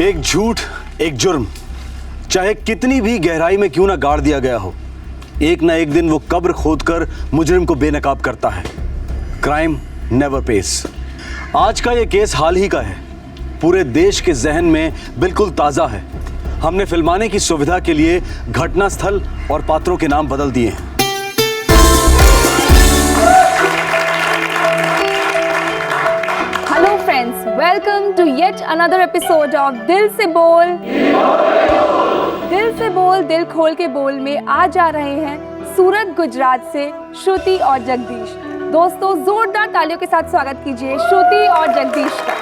एक झूठ, एक जुर्म, चाहे कितनी भी गहराई में क्यों ना गाड़ दिया गया हो, एक ना एक दिन वो कब्र खोदकर मुजरिम को बेनकाब करता है। Crime never pays. आज का ये केस हाल ही का है, पूरे देश के जहन में बिल्कुल ताजा है। हमने फिल्माने की सुविधा के लिए घटनास्थल और पात्रों के नाम बदल दिए हैं। Hello friends, welcome to yet another episode of Dil Se बोल। दिल से बोल, दिल खोल के बोल में आज आ रहे हैं सूरत गुजरात से श्रुति और जगदीश। दोस्तों, जोरदार तालियों के साथ स्वागत कीजिए श्रुति और जगदीश का।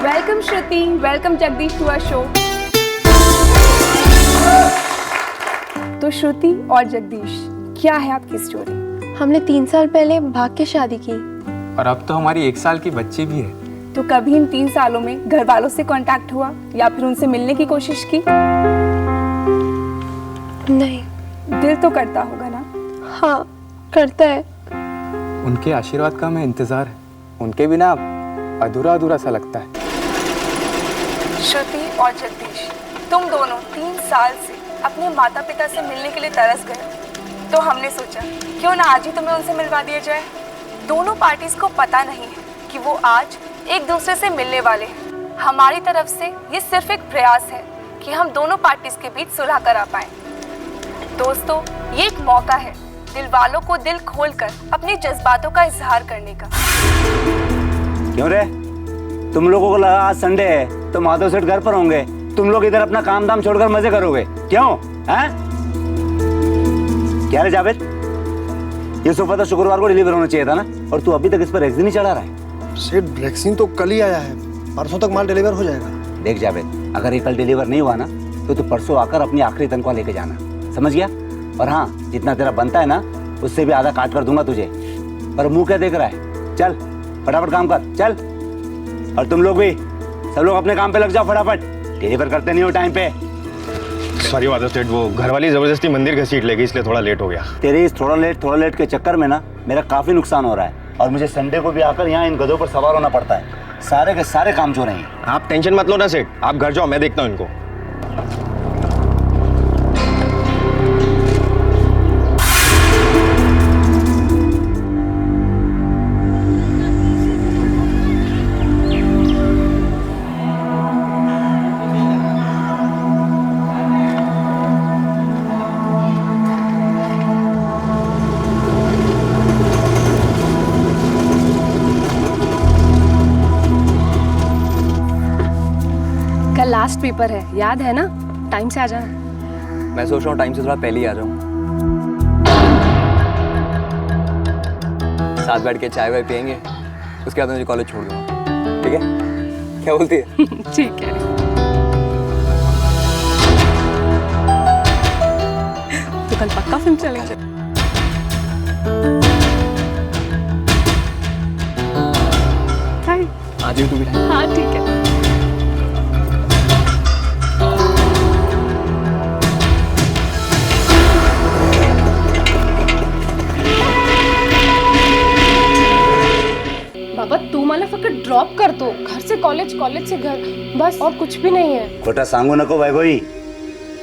Welcome Shruti, welcome Jagdish to our show. तो श्रुति और जगदीश, क्या है आपकी स्टोरी? हमने 3 साल पहले भाग के शादी की और अब तो हमारी 1 साल की बच्ची भी है। तो कभी इन 3 सालों में घर वालों से कांटेक्ट हुआ या फिर उनसे मिलने की कोशिश की? नहीं। दिल तो करता होगा ना? हाँ, करता है। उनके आशीर्वाद का हमें इंतजार है। उनके बिना अधूरा अधूरा सा लगता है। श्रुति और जगदीश, तुम दोनों 3 साल से अपने माता पिता से मिलने के लिए तरस गए, तो हमने सोचा क्यों ना आज ही तुम्हें उनसे मिलवा दिया जाए। दोनों पार्टीज को पता नहीं है कि वो आज एक दूसरे से मिलने वाले हैं। हमारी तरफ से ये सिर्फ एक प्रयास है कि हम दोनों पार्टीज के बीच सुलह करा पाएं। दोस्तों, ये एक मौका है दिल वालों को दिल खोलकर अपने जज्बातों का इजहार करने का। क्यों रे, तुम लोगों को लगा आज संडे है तो माधव सेठ घर पर होंगे, तुम लोग इधर अपना काम धाम छोड़कर मजे करोगे, क्यों? हैं? क्या रे जावेद, ये सोफा तो शुक्रवार को डिलीवर होना चाहिए था ना, और तू अभी तक इस पर रेक्सिन नहीं चढ़ा रहा है। सेठ, रेक्सिन तो कल ही आया है, परसों तक माल डिलीवर हो जाएगा। देख जावेद, अगर ये कल डिलीवर नहीं हुआ ना तो तू परसों आकर अपनी आखिरी तनख्वाह लेके जाना, समझ गया? और हाँ, जितना तेरा बनता है ना उससे भी आधा काट कर दूंगा तुझे। पर मुंह क्या देख रहा है? चल फटाफट काम कर, चल। और तुम लोग भी, सब लोग अपने काम पे लग जाओ फटाफट, डिलीवर करते नहीं हो टाइम पे। सॉरी माधव सेठ, वो घर वाली जबरदस्ती मंदिर घसीट ले गई, इसलिए थोड़ा लेट हो गया। तेरे इस थोड़ा लेट के चक्कर में ना मेरा काफी नुकसान हो रहा है, और मुझे संडे को भी आकर यहाँ इन गधों पर सवार होना पड़ता है। सारे के सारे काम जो रहे हैं। आप टेंशन मत लो ना सेठ, आप घर जाओ, मैं देखता हूँ इनको। लास्ट पेपर है, याद है ना? टाइम से आ जाना। मैं सोच रहा हूँ टाइम से थोड़ा पहले ही आ जाऊँ। साथ बैठ के चाय वाय पियेंगे, उसके बाद मुझे कॉलेज छोड़ दूँगा, ठीक है? क्या बोलती है? ठीक है। तो कल पक्का फिल्म चलेंगे। आ जाइए तू भी। हाँ ठीक है। बाबा, तू मला फक्त ड्रॉप कर दो, घर से कॉलेज, कॉलेज से घर, बस, और कुछ भी नहीं है। खोटा सांगू नको वैभवी।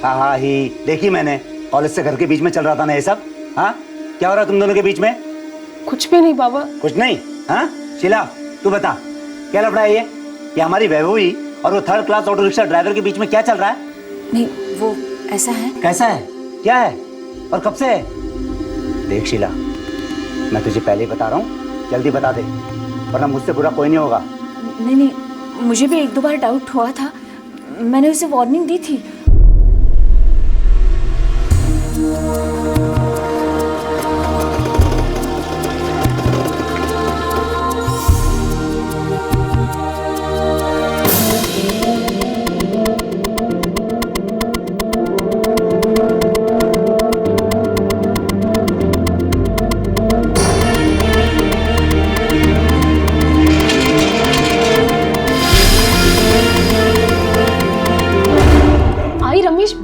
हाँ ही देखी मैंने, कॉलेज से घर के बीच में चल रहा था ना ये सब। हाँ, क्या हो रहा है तुम दोनों के बीच में? कुछ भी नहीं बाबा। कुछ नहीं? हाँ शीला, तू बता, क्या लफड़ा है ये हमारी वैभवी और वो 3rd class auto rickshaw driver के बीच में क्या चल रहा है? नहीं, वो ऐसा है। कैसा है? क्या है? और कब से है? देख शीला, मैं तुझे पहले ही बता रहा हूँ, जल्दी बता दे, वरना मुझसे बुरा कोई नहीं होगा। नहीं, मुझे भी 1-2 बार डाउट हुआ था, मैंने उसे वार्निंग दी थी।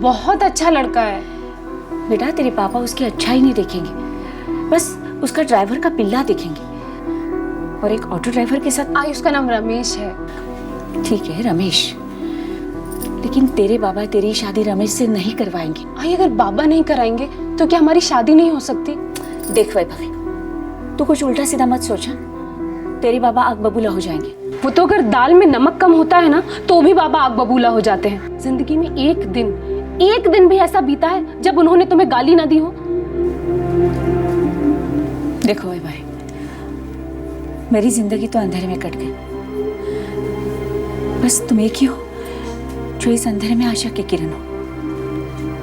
बहुत अच्छा लड़का है। बेटा, तेरे पापा उसकी अच्छाई नहीं देखेंगे, बस उसका ड्राइवर का पिल्ला देखेंगे। और एक ऑटो ड्राइवर के साथ उसका नाम रमेश है। ठीक है रमेश, लेकिन तेरे बाबा तेरी शादी रमेश से नहीं करवाएंगे। आई अगर बाबा नहीं कराएंगे तो क्या हमारी शादी नहीं हो सकती? देख वैभवी, तू कुछ उल्टा सीधा मत सोचा, तेरे बाबा आग बबूला हो जाएंगे। वो तो अगर दाल में नमक कम होता है ना तो भी बाबा आग बबूला हो जाते हैं। जिंदगी में एक दिन भी ऐसा बीता है जब उन्होंने तुम्हें गाली ना दी हो? देखो भाई, मेरी जिंदगी तो अंधेरे में कट गई, बस तुम एक ही हो जो इस अंधेरे में आशा की किरण हो,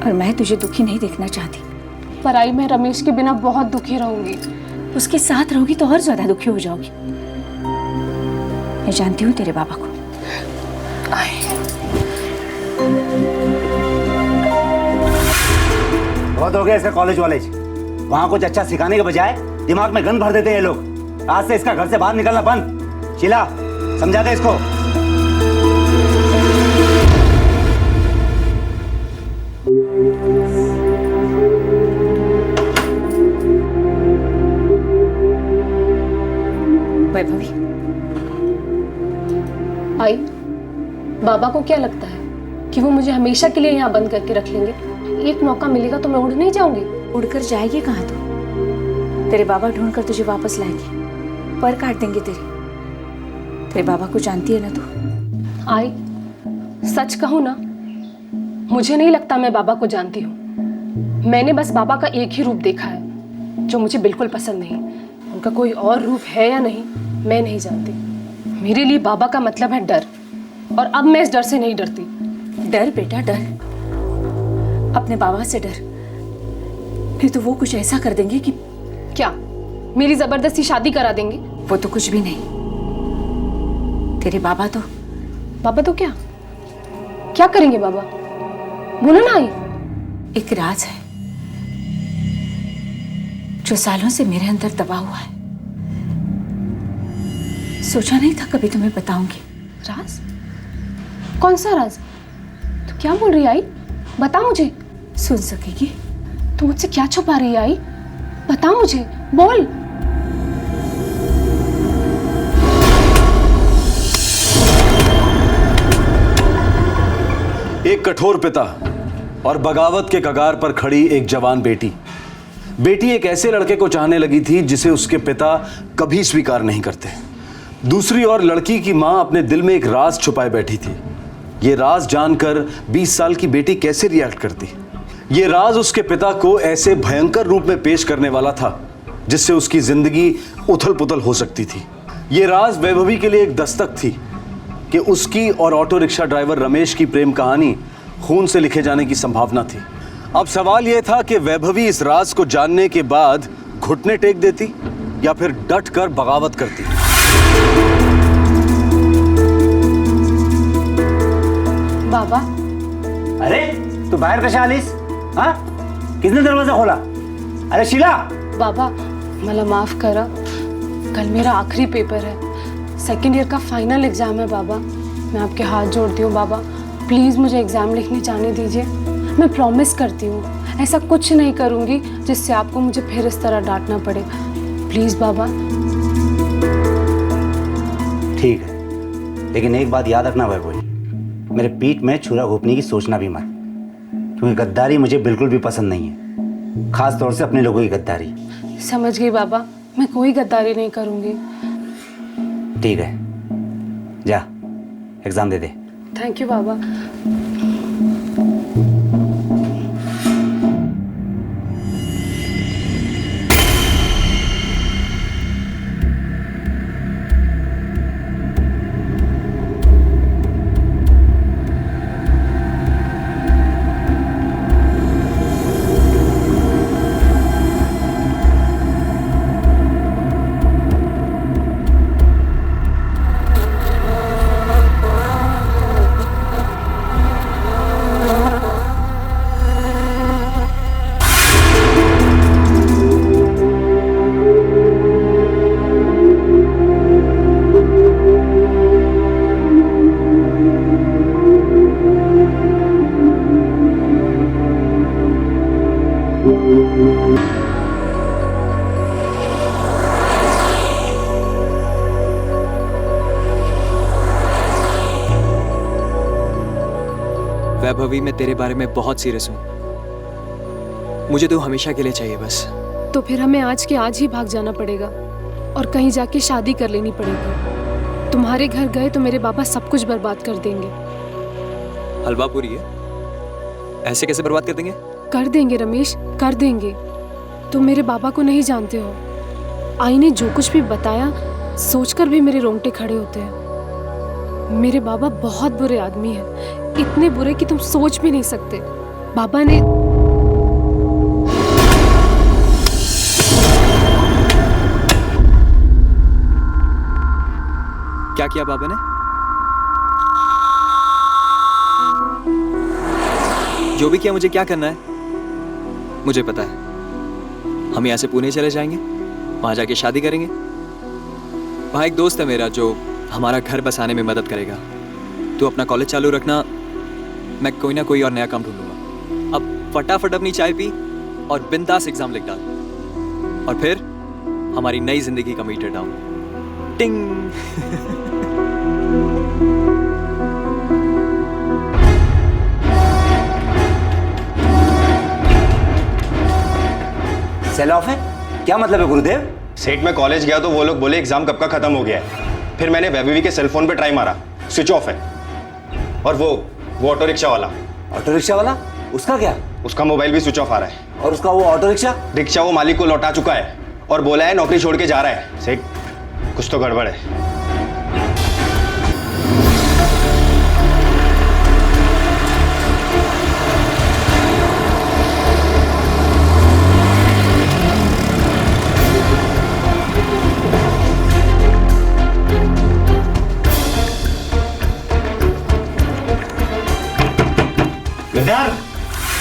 और मैं तुझे दुखी नहीं देखना चाहती। पर आई मैं रमेश के बिना बहुत दुखी रहूंगी। उसके साथ रहोगी तो और ज्यादा दुखी हो जाओगी। मैं जानती हूँ तेरे बाबा को। बहुत हो गया इसका कॉलेज वॉलेज, वहां कुछ अच्छा सिखाने के बजाय दिमाग में गन भर देते हैं ये लोग। आज से इसका घर से बाहर निकलना बंद। शीला, समझा दे इसको। वैभवी, आई बाबा को क्या लगता है कि वो मुझे हमेशा के लिए यहाँ बंद करके रख लेंगे? एक मौका मिलेगा तो मैं उड़ नहीं जाऊंगी। उड़कर जाएगी कहाँ तू? तेरे बाबा ढूंढकर तुझे वापस लाएंगे, पर काट देंगे तेरे बाबा को जानती है ना तू? आई सच कहूँ ना, मुझे नहीं लगता मैं बाबा को जानती हूँ। मैंने बस बाबा का एक ही रूप देखा है जो मुझे बिल्कुल पसंद नहीं। उनका कोई और रूप है या नहीं मैं नहीं जानती। मेरे लिए बाबा का मतलब है डर, और अब मैं इस डर से नहीं डरती। डर बेटा डर, अपने बाबा से डर, नहीं तो वो कुछ ऐसा कर देंगे कि क्या मेरी जबरदस्ती शादी करा देंगे? वो तो कुछ भी नहीं। तेरे बाबा तो क्या क्या करेंगे बाबा? बोलो ना आई। एक राज है जो सालों से मेरे अंदर दबा हुआ है। सोचा नहीं था कभी तुम्हें बताऊंगी। राज? कौन सा राज? तू क्या बोल रही है आई? बता मुझे। सुन सकेगी? तू मुझसे क्या छुपा रही है आई? बता मुझे, बोल। एक कठोर पिता और बगावत के कगार पर खड़ी एक जवान बेटी। बेटी एक ऐसे लड़के को चाहने लगी थी जिसे उसके पिता कभी स्वीकार नहीं करते। दूसरी ओर लड़की की मां अपने दिल में एक राज छुपाए बैठी थी। यह राज जानकर 20 साल की बेटी कैसे रिएक्ट करती? यह राज उसके पिता को ऐसे भयंकर रूप में पेश करने वाला था जिससे उसकी जिंदगी उथल पुथल हो सकती थी। यह राज वैभवी के लिए एक दस्तक थी कि उसकी और ऑटो रिक्शा ड्राइवर रमेश की प्रेम कहानी खून से लिखे जाने की संभावना थी। अब सवाल यह था कि वैभवी इस राज को जानने के बाद घुटने टेक देती या फिर डट कर बगावत करती। बाबा। अरे तू बाहर कैसे आलीस? हाँ, किसने दरवाजा खोला? अरे शीला। बाबा मला माफ करा, कल मेरा आखिरी पेपर है, सेकेंड ईयर का फाइनल एग्जाम है बाबा। मैं आपके हाथ जोड़ती हूँ बाबा, प्लीज मुझे एग्जाम लिखने जाने दीजिए। मैं प्रॉमिस करती हूँ ऐसा कुछ नहीं करूँगी जिससे आपको मुझे फिर इस तरह डांटना पड़े। प्लीज बाबा। ठीक है, लेकिन एक बात याद रखना वैभवी, मेरे पीठ में छुरा घोपने की सोचना भी मत, क्योंकि गद्दारी मुझे बिल्कुल भी पसंद नहीं है, खास तौर से अपने लोगों की गद्दारी। समझ गई बाबा, मैं कोई गद्दारी नहीं करूँगी। ठीक है, जा एग्जाम दे दे। थैंक यू बाबा। वैभवी, मैं तेरे बारे में बहुत सीरियस हूँ। मुझे तू हमेशा के लिए चाहिए बस। तो फिर हमें आज के आज ही भाग जाना पड़ेगा और कहीं जाके शादी कर लेनी पड़ेगी। तुम्हारे घर गए तो मेरे बाबा सब कुछ बर्बाद कर देंगे। हलवा पूरी है, ऐसे कैसे बर्बाद कर देंगे? कर देंगे रमेश, कर देंगे। तुम मेरे बाबा को नहीं जानते हो। आई ने जो कुछ भी बताया सोचकर भी मेरे रोंगटे खड़े होते हैं। मेरे बाबा बहुत बुरे आदमी हैं, इतने बुरे कि तुम सोच भी नहीं सकते। बाबा ने क्या किया बाबा ने? जो भी किया, मुझे क्या करना है मुझे पता है। हम यहाँ से पुणे चले जाएंगे, वहां जाके शादी करेंगे। वहां एक दोस्त है मेरा जो हमारा घर बसाने में मदद करेगा। तू अपना कॉलेज चालू रखना, मैं कोई ना कोई और नया काम ढूंढूंगा। अब फटाफट अपनी चाय पी और बिंदास एग्जाम लिख डाल, और फिर हमारी नई जिंदगी का मीटर डाउन। टिंग। सेल ऑफ है? क्या मतलब है गुरुदेव? सेठ में कॉलेज गया तो वो लोग बोले एग्जाम कब का खत्म हो गया है। फिर मैंने वैभवी के सेलफोन पे ट्राई मारा, स्विच ऑफ है। और वो ऑटो रिक्शा वाला। ऑटो रिक्शा वाला? उसका क्या? उसका मोबाइल भी स्विच ऑफ आ रहा है। और उसका वो ऑटो रिक्शा? रिक्शा वो मालिक को लौटा चुका है और बोला है नौकरी छोड़ के जा रहा है। सेठ, कुछ तो गड़बड़ है।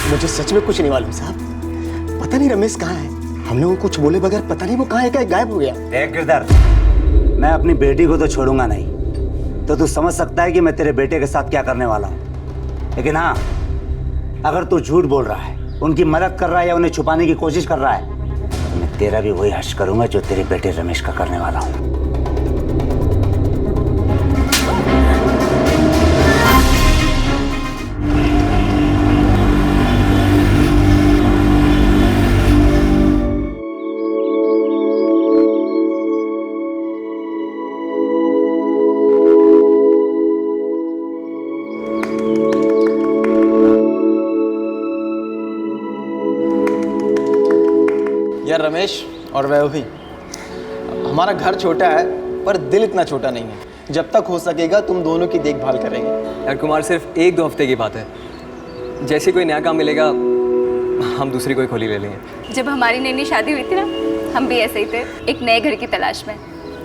मुझे सच में कुछ नहीं मालूम साहब। पता नहीं रमेश कहाँ है। हम लोगों को कुछ बोले बगैर पता नहीं वो कहाँ है, गायब हो गया। देख गिरधर, मैं अपनी बेटी को तो छोड़ूंगा नहीं, तो तू समझ सकता है कि मैं तेरे बेटे के साथ क्या करने वाला हूँ। लेकिन हाँ, अगर तू झूठ बोल रहा है, उनकी मदद कर रहा है या उन्हें छुपाने की कोशिश कर रहा है, तो मैं तेरा भी वही हश्र करूंगा जो तेरे बेटे रमेश का करने वाला हूँ। यार रमेश और वैभवी, हमारा घर छोटा है पर दिल इतना छोटा नहीं है। जब तक हो सकेगा तुम दोनों की देखभाल करेंगे। यार कुमार, सिर्फ 1-2 हफ्ते की बात है। जैसे कोई नया काम मिलेगा हम दूसरी कोई खोली ले लेंगे। जब हमारी नई नई शादी हुई थी ना, हम भी ऐसे ही थे, एक नए घर की तलाश में।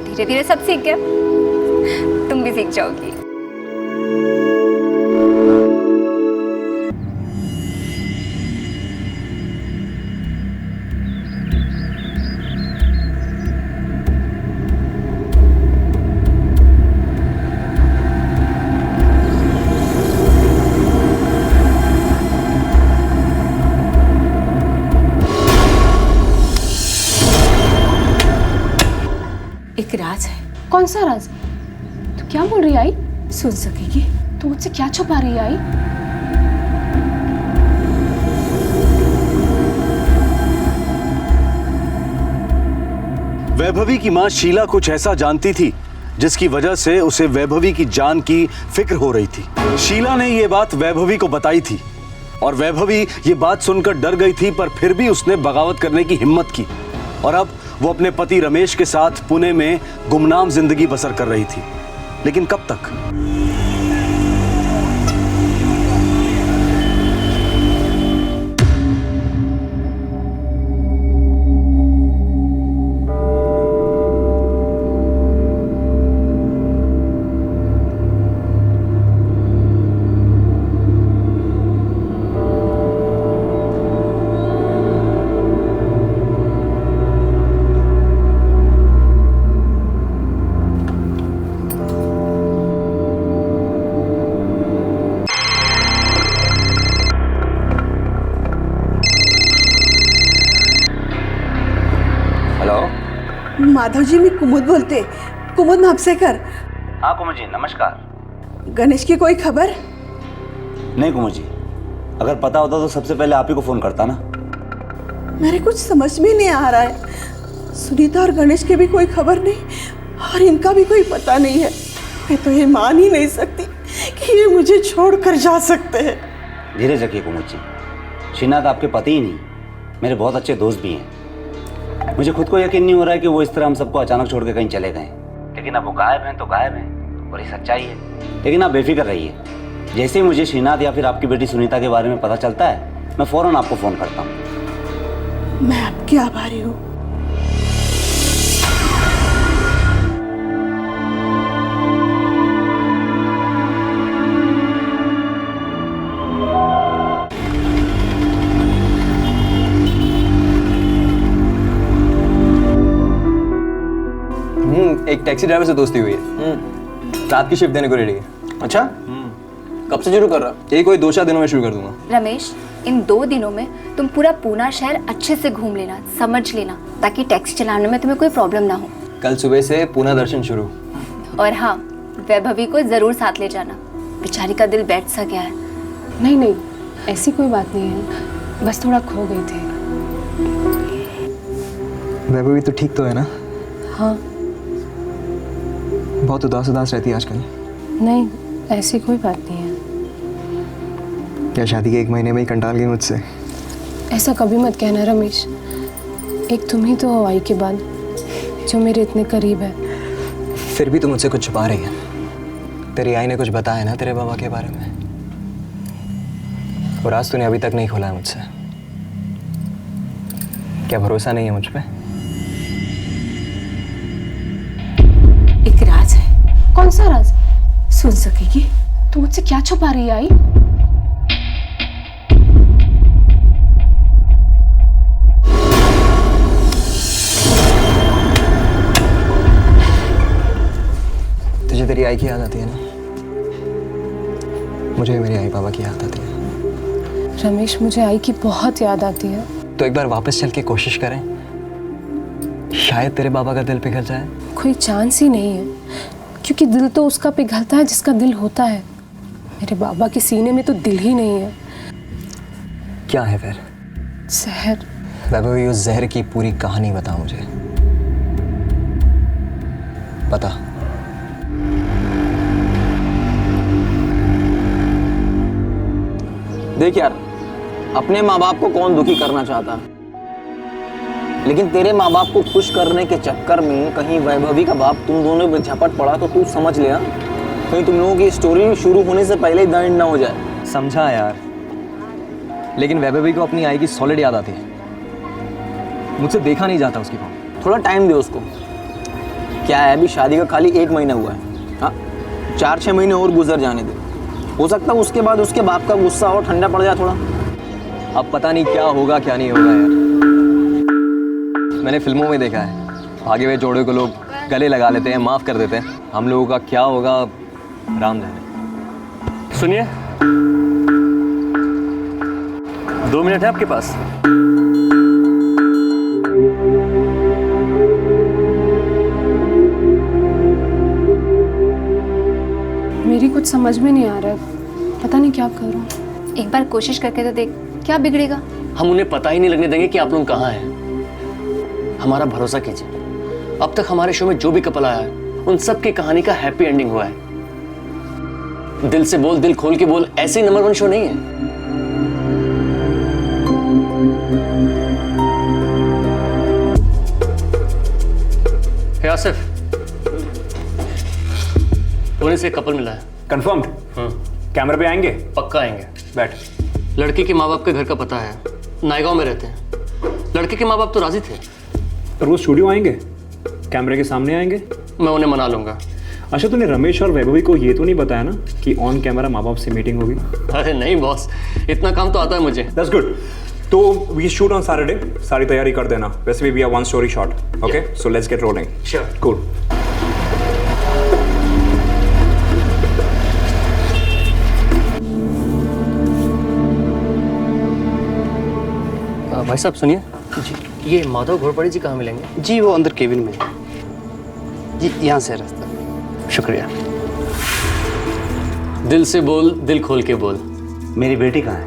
धीरे धीरे सब सीख गया, तुम भी सीख जाओगी। एक राज है। कौन सा राज? तो क्या बोल रही आई? सुन सकेगी? तू मुझसे क्या छुपा रही आई? वैभवी की मां शीला कुछ ऐसा जानती थी जिसकी वजह से उसे वैभवी की जान की फिक्र हो रही थी। शीला ने यह बात वैभवी को बताई थी और वैभवी ये बात सुनकर डर गई थी, पर फिर भी उसने बगावत करने की हिम्मत की और अब वो अपने पति रमेश के साथ पुणे में गुमनाम जिंदगी बसर कर रही थी। लेकिन कब तक? माधव जी, मी कुमुद बोलते, कुमुद म्हापसेकर। हाँ कुमुद जी, नमस्कार। गणेश की कोई खबर? नहीं कुमुद जी, अगर पता होता तो सबसे पहले आप ही को फ़ोन करता ना। मेरे कुछ समझ में नहीं आ रहा है। सुनीता और गणेश की भी कोई खबर नहीं और इनका भी कोई पता नहीं है। मैं तो ये मान ही नहीं सकती कि ये मुझे छोड़कर जा सकते हैं। धीरे रखिए कुमुद जी, श्रीनाथ आपके पति ही नहीं, मेरे बहुत अच्छे दोस्त भी हैं। मुझे खुद को यकीन नहीं हो रहा है कि वो इस तरह हम सबको अचानक छोड़ के कहीं चले गए, लेकिन अब वो गायब हैं तो गायब हैं और ये सच्चाई है। लेकिन आप बेफिक्र रहिए, जैसे ही मुझे श्रीनाथ या फिर आपकी बेटी सुनीता के बारे में पता चलता है मैं फ़ौरन आपको फ़ोन करता हूँ। मैं आपकी आभारी हूँ। एक टैक्सी ड्राइवर से दोस्ती हुई है, रात की शिफ्ट देने को रेडी है। अच्छा, कब से शुरू कर रहा? यही कोई 2-4 दिनों में शुरू कर दूंगा। रमेश, इन 2 दिनों में तुम पूरा पूना शहर अच्छे से घूम लेना, समझ लेना, ताकि टैक्सी चलाने में तुम्हें कोई प्रॉब्लम ना हो। कल सुबह से पूना दर्शन शुरू। और हाँ, वैभवी को जरूर साथ ले जाना, बेचारी का दिल बैठ सा गया है। नहीं नहीं, ऐसी कोई बात नहीं है, बस थोड़ा खो गई थी। वैभवी तो ठीक तो है ना? हाँ। बहुत उदास रहती है आजकल। नहीं, ऐसी कोई बात नहीं है। क्या शादी के 1 महीने में ही कंटाल गई मुझसे? ऐसा कभी मत कहना रमेश, एक तुम ही तो हो आई के बाद जो मेरे इतने करीब है। फिर भी तुम मुझसे कुछ छुपा रही है। तेरी आई ने कुछ बताया ना तेरे बाबा के बारे में, और आज तूने अभी तक नहीं खोला है मुझसे। क्या भरोसा नहीं है मुझ पे? एक राज है। कौन सा राज? सुन सकेगी? तू मुझसे क्या छुपा रही है आई? तुझे तेरी आई की याद आती है ना? मुझे भी मेरी आई बाबा की याद आती है। रमेश, मुझे आई की बहुत याद आती है। तो एक बार वापस चल के कोशिश करें, शायद तेरे बाबा का दिल पिघल जाए। कोई चांस ही नहीं है, क्योंकि दिल तो उसका पिघलता है जिसका दिल होता है। मेरे बाबा के सीने में तो दिल ही नहीं है। क्या है फिर? जहर। वैभवी, उस जहर की पूरी कहानी बता मुझे, बता। देख यार, अपने माँ बाप को कौन दुखी करना चाहता है, लेकिन तेरे माँ बाप को खुश करने के चक्कर में कहीं वैभवी का बाप तुम दोनों में झपट पड़ा तो तू समझ ले, कहीं तुम लोगों की स्टोरी शुरू होने से पहले ही द एंड ना हो जाए। समझा यार, लेकिन वैभवी को अपनी आई की सॉलिड याद आती है। मुझसे देखा नहीं जाता उसकी फॉर्म। थोड़ा टाइम दे उसको। क्या है, अभी शादी का खाली 1 महीना हुआ है। हाँ, 4-6 महीने और गुजर जाने दे, हो सकता है उसके बाद उसके बाप का गुस्सा और ठंडा पड़ जाए थोड़ा। अब पता नहीं क्या होगा क्या नहीं होगा यार। मैंने फिल्मों में देखा है, भागे हुए जोड़े को लोग गले लगा लेते हैं, माफ़ कर देते हैं। हम लोगों का क्या होगा, राम जाने। सुनिए, 2 मिनट है आपके पास? मेरी कुछ समझ में नहीं आ रहा है, पता नहीं क्या करूं। एक बार कोशिश करके तो देख, क्या बिगड़ेगा? हम उन्हें पता ही नहीं लगने देंगे कि आप लोग कहाँ हैं। हमारा भरोसा कीजिए, अब तक हमारे शो में जो भी कपल आया है उन सब की कहानी का हैप्पी एंडिंग हुआ है। दिल से बोल, दिल खोल के बोल ऐसे ही नंबर 1 शो नहीं है। हे आसिफ, पुणे से कपल मिला है। कंफर्म्ड? कैमरे पे आएंगे? पक्का आएंगे। बैठ। लड़के के माँ बाप के घर का पता है, नायगांव में रहते हैं। लड़के के माँ बाप तो राजी थे। रोज स्टूडियो आएंगे? कैमरे के सामने आएंगे? मैं उन्हें मना लूंगा। अच्छा, तूने रमेश और वैभवी को ये तो नहीं बताया ना कि ऑन कैमरा माँ बाप से मीटिंग होगी? अरे नहीं बॉस, इतना काम तो आता है मुझे। That's good. तो वी शूट ऑन सैटरडे, सारी तैयारी कर देना। वैसे भी we have 1 story shot. Okay, so let's get rolling. Sure. Cool. भाई साहब सुनिए जी, ये माधव घोड़पड़ी जी कहाँ मिलेंगे? जी वो अंदर केबिन में जी, यहाँ से रास्ता। शुक्रिया। दिल से बोल, दिल खोल के बोल। मेरी बेटी कहाँ है?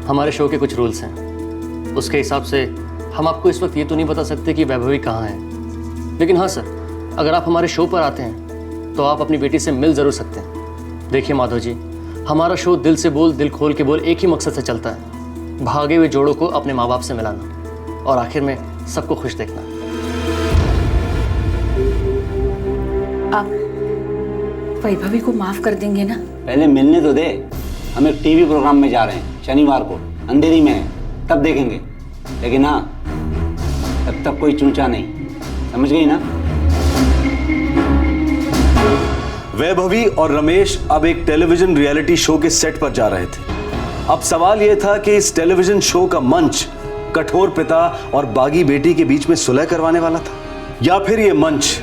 हमारे शो के कुछ रूल्स हैं, उसके हिसाब से हम आपको इस वक्त ये तो नहीं बता सकते कि वैभवी कहाँ है, लेकिन हाँ सर, अगर आप हमारे शो पर आते हैं तो आप अपनी बेटी से मिल ज़रूर सकते हैं। देखिए माधव जी, हमारा शो दिल से बोल दिल खोल के बोल एक ही मकसद से चलता है, भागे हुए जोड़ों को अपने माँ बाप से मिलाना और आखिर में सबको खुश देखना। आप वैभवी को माफ कर देंगे ना? पहले मिलने तो दे, हम एक टीवी प्रोग्राम में जा रहे हैं शनिवार को, अंधेरी में है, तब देखेंगे। लेकिन हाँ, तब तक कोई चूंचा नहीं, समझ गई ना? वैभवी और रमेश अब एक टेलीविजन रियलिटी शो के सेट पर जा रहे थे। अब सवाल यह था कि इस टेलीविजन शो का मंच कठोर पिता और बागी बेटी के बीच में सुलह करवाने वाला था, या फिर यह मंच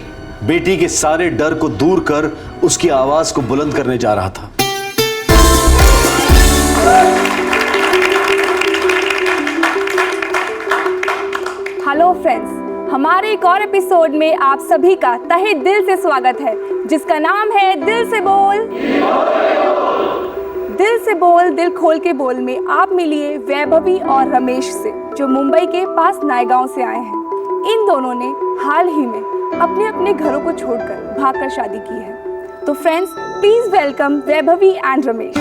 बेटी के सारे डर को दूर कर उसकी आवाज को बुलंद करने जा रहा था। हेलो फ्रेंड्स, हमारे एक और एपिसोड में आप सभी का तहे दिल से स्वागत है, जिसका नाम है दिल से बोल दिल खोल के बोल में आप मिलिए वैभवी और रमेश से, जो मुंबई के पास नायगांव से आए हैं। इन दोनों ने हाल ही में अपने अपने घरों को छोड़कर भागकर शादी की है। तो friends, please welcome Vaibhavi and Ramesh.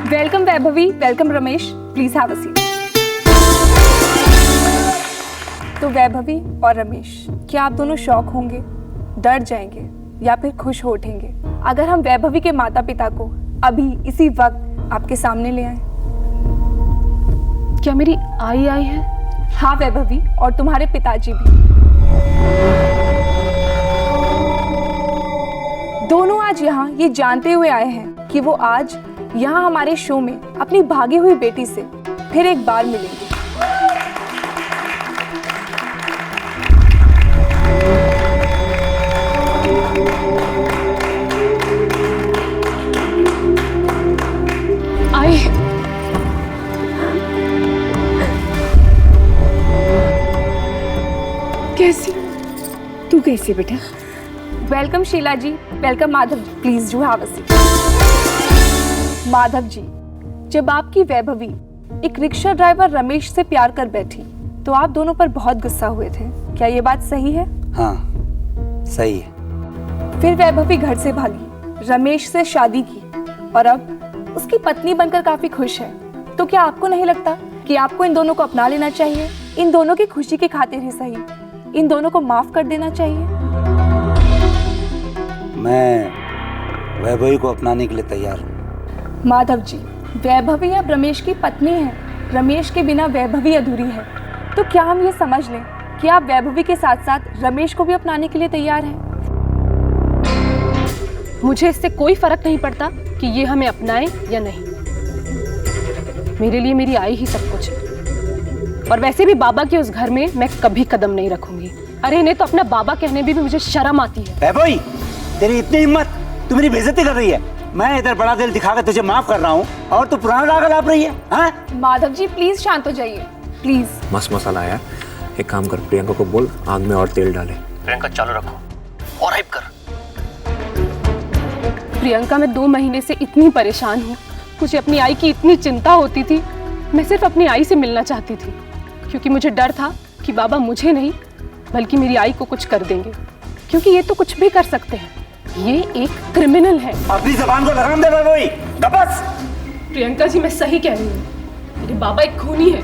Welcome Vaibhavi, welcome Ramesh, please have a seat. तो वैभवी और रमेश, क्या आप दोनों शॉक होंगे, डर जाएंगे या फिर खुश हो उठेंगे अगर हम वैभवी के माता पिता को अभी इसी वक्त आपके सामने ले आए? क्या मेरी आई है? हाँ वैभवी, और तुम्हारे पिताजी भी। दोनों आज यहाँ ये जानते हुए आए हैं कि वो आज यहाँ हमारे शो में अपनी भागी हुई बेटी से फिर एक बार मिलेंगे। आई कैसी? तू कैसी बेटा? Welcome Sheela ji, welcome Madhav ji, please do have a seat. Madhav ji, जब आपकी वैभवी एक रिक्शा ड्राइवर रमेश से प्यार कर बैठी तो आप दोनों पर बहुत गुस्सा हुए थे, क्या ये बात सही है? हाँ, सही है। फिर वैभवी घर से भागी, रमेश से शादी की और अब उसकी पत्नी बनकर काफी खुश है। तो क्या आपको नहीं लगता कि आपको इन दोनों को अपना लेना चाहिए? इन दोनों की खुशी की खातिर ही सही, इन दोनों को माफ कर देना चाहिए। मैं वैभवी को अपनाने के लिए तैयार हूँ। माधव जी, वैभवी अब रमेश की पत्नी है, रमेश के बिना वैभवी अधूरी है। तो क्या हम ये समझ लें कि आप वैभवी के साथ साथ रमेश को भी अपनाने के लिए तैयार हैं? मुझे इससे कोई फर्क नहीं पड़ता कि ये हमें अपनाए या नहीं। मेरे लिए मेरी आई ही सब कुछ है, और वैसे भी बाबा के उस घर में मैं कभी कदम नहीं रखूंगी। अरे इन्हें तो अपना बाबा कहने भी मुझे शर्म आती है। वैभवी, तेरी इतनी हिम्मत, तू मेरी बेइज्जती कर रही है। मैं इधर बड़ा दिल दिखाकर तुझे माफ कर रहा हूँ और तू पुराना राग लाप रही है। हाँ? माधव जी प्लीज शांत हो जाइए, प्लीज। मस्त मसाला है यार। एक काम कर, प्रियंका को बोल आग में और तेल डाले। प्रियंका चालू रखो और हाइप कर। प्रियंका, मैं 2 महीने से इतनी परेशान हूँ। मुझे अपनी आई की इतनी चिंता होती थी। मैं सिर्फ अपनी आई से मिलना चाहती थी, क्योंकि मुझे डर था कि बाबा मुझे नहीं बल्कि मेरी आई को कुछ कर देंगे, क्योंकि ये तो कुछ भी कर सकते हैं। ये एक क्रिमिनल है। अपनी जबान को लगाम दे वैभवी, बस। प्रियंका जी, मैं सही कह रही हूँ। मेरे बाबा एक खूनी है।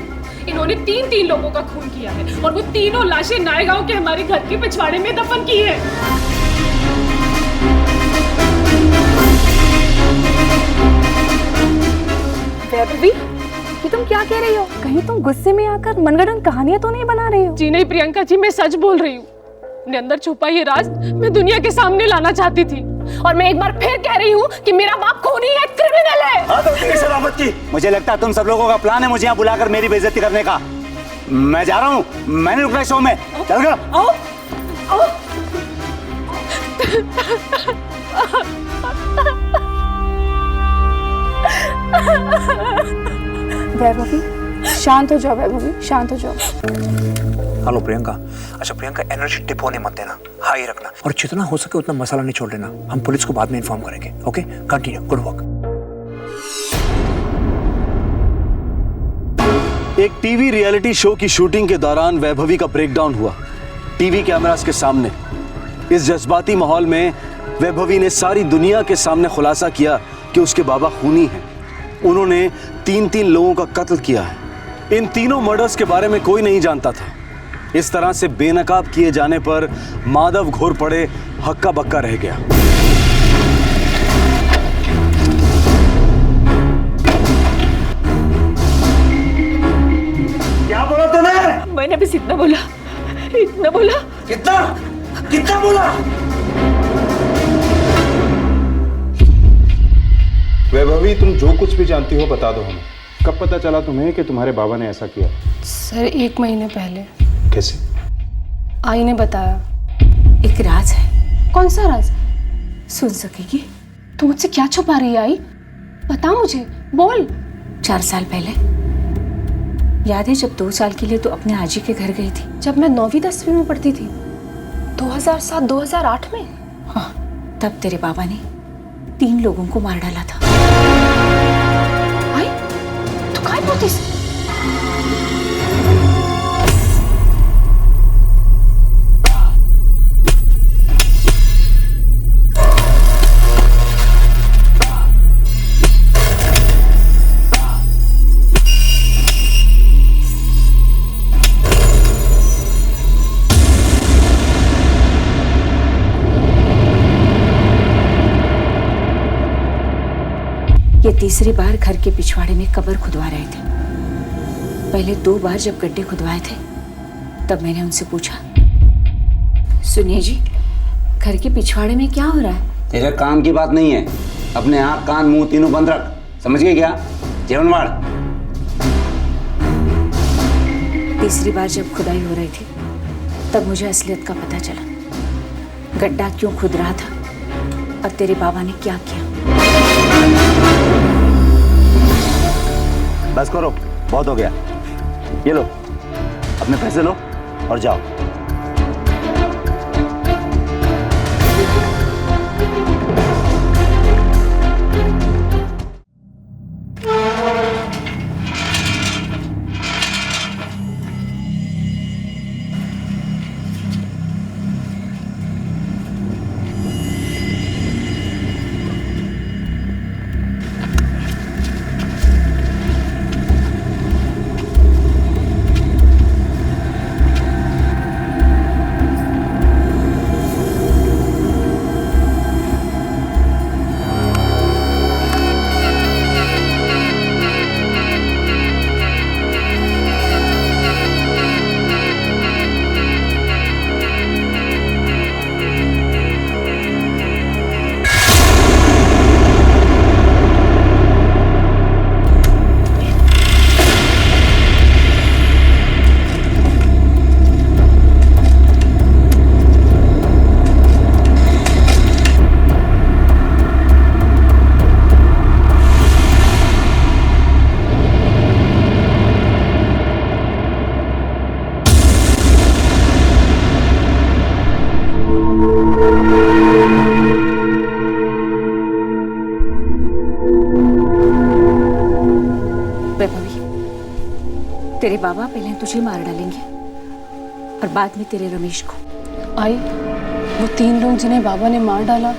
इन्होंने 3 लोगों का खून किया है और वो तीनों लाशें नायगांव के हमारे घर के पिछवाड़े में दफन की है। वैभवी, ये तुम क्या कह रही हो? कहीं तुम गुस्से में आकर मनगढ़ंत कहानियां तो नहीं बना रही हो? जी नहीं प्रियंका जी, मैं सच बोल रही हूँ। अपने अंदर छुपा ये राज मैं दुनिया के सामने लाना चाहती थी, और मैं एक बार फिर कह रही हूँ कि मेरा बाप खूनी है, क्रिमिनल है। हाँ, तो तेरी शराफत की। मुझे लगता है तुम सब लोगों का प्लान है मुझे यहाँ बुलाकर मेरी बेइज्जती करने का। मैं जा रहा हूँ, मैंने रुकना शो में। चल गया। आओ, आओ। वैभवी, शांत हो जाओ वैभवी, शांत हो जाओ। हेलो प्रियंका। अच्छा प्रियंका, एनर्जी टिप होने मत देना। हाई रखना और जितना हो सके उतना मसाला नहीं छोड़ लेना। हम पुलिस को बाद में इन्फॉर्म करेंगे। Okay, continue, good work. एक टीवी रियलिटी शो की शूटिंग के दौरान वैभवी का ब्रेकडाउन हुआ टीवी कैमरास के सामने। इस जज्बाती माहौल में वैभवी ने सारी दुनिया के सामने खुलासा किया कि उसके बाबा खूनी हैं। उन्होंने 3 लोगों का कत्ल किया है। इन तीनों मर्डर्स के बारे में कोई नहीं जानता था। इस तरह से बेनकाब किए जाने पर माधव घोर पड़े, हक्का बक्का रह गया। क्या बोला तूने? मैंने बस इतना बोला, इतना बोला। कितना कितना बोला? वैभवी, तुम जो कुछ भी जानती हो बता दो हमें। कब पता चला तुम्हें कि तुम्हारे बाबा ने ऐसा किया? सर 1 महीने पहले। कैसे? आई ने बताया। एक राज है। कौन सा राज? सुन सकेगी? तू मुझसे क्या छुपा रही है आई? बता मुझे, बोल। 4 साल पहले याद है जब 2 साल के लिए तू अपने आजी के घर गई थी? जब मैं 9वीं 10वीं में पढ़ती थी, 2007-2008 में। हाँ, तब तेरे बाबा ने 3 लोगों को मार डाला था। आई, तू काय बोलतीस? ये तीसरी बार घर के पिछवाड़े में कब्र खुदवा रहे थे। पहले 2 बार जब गड्ढे खुदवाए थे तब मैंने उनसे पूछा, सुनिए जी, घर के पिछवाड़े में क्या हो रहा है? तेरे काम की बात नहीं है। अपने आँख कान मुंह तीनों बंद रख, समझ गए क्या? जीवनवाड़। तीसरी बार जब खुदाई हो रही थी तब मुझे असलियत का पता चला। गड्ढा क्यों खुद रहा था और तेरे बाबा ने क्या किया। बस करो, बहुत हो गया। ये लो, अपने पैसे लो और जाओ। तेरे बाबा पहले तुझे मार डालेंगे और बाद में तेरे रमेश को। आई, वो 3 लोग जिन्हें बाबा ने मार डाला,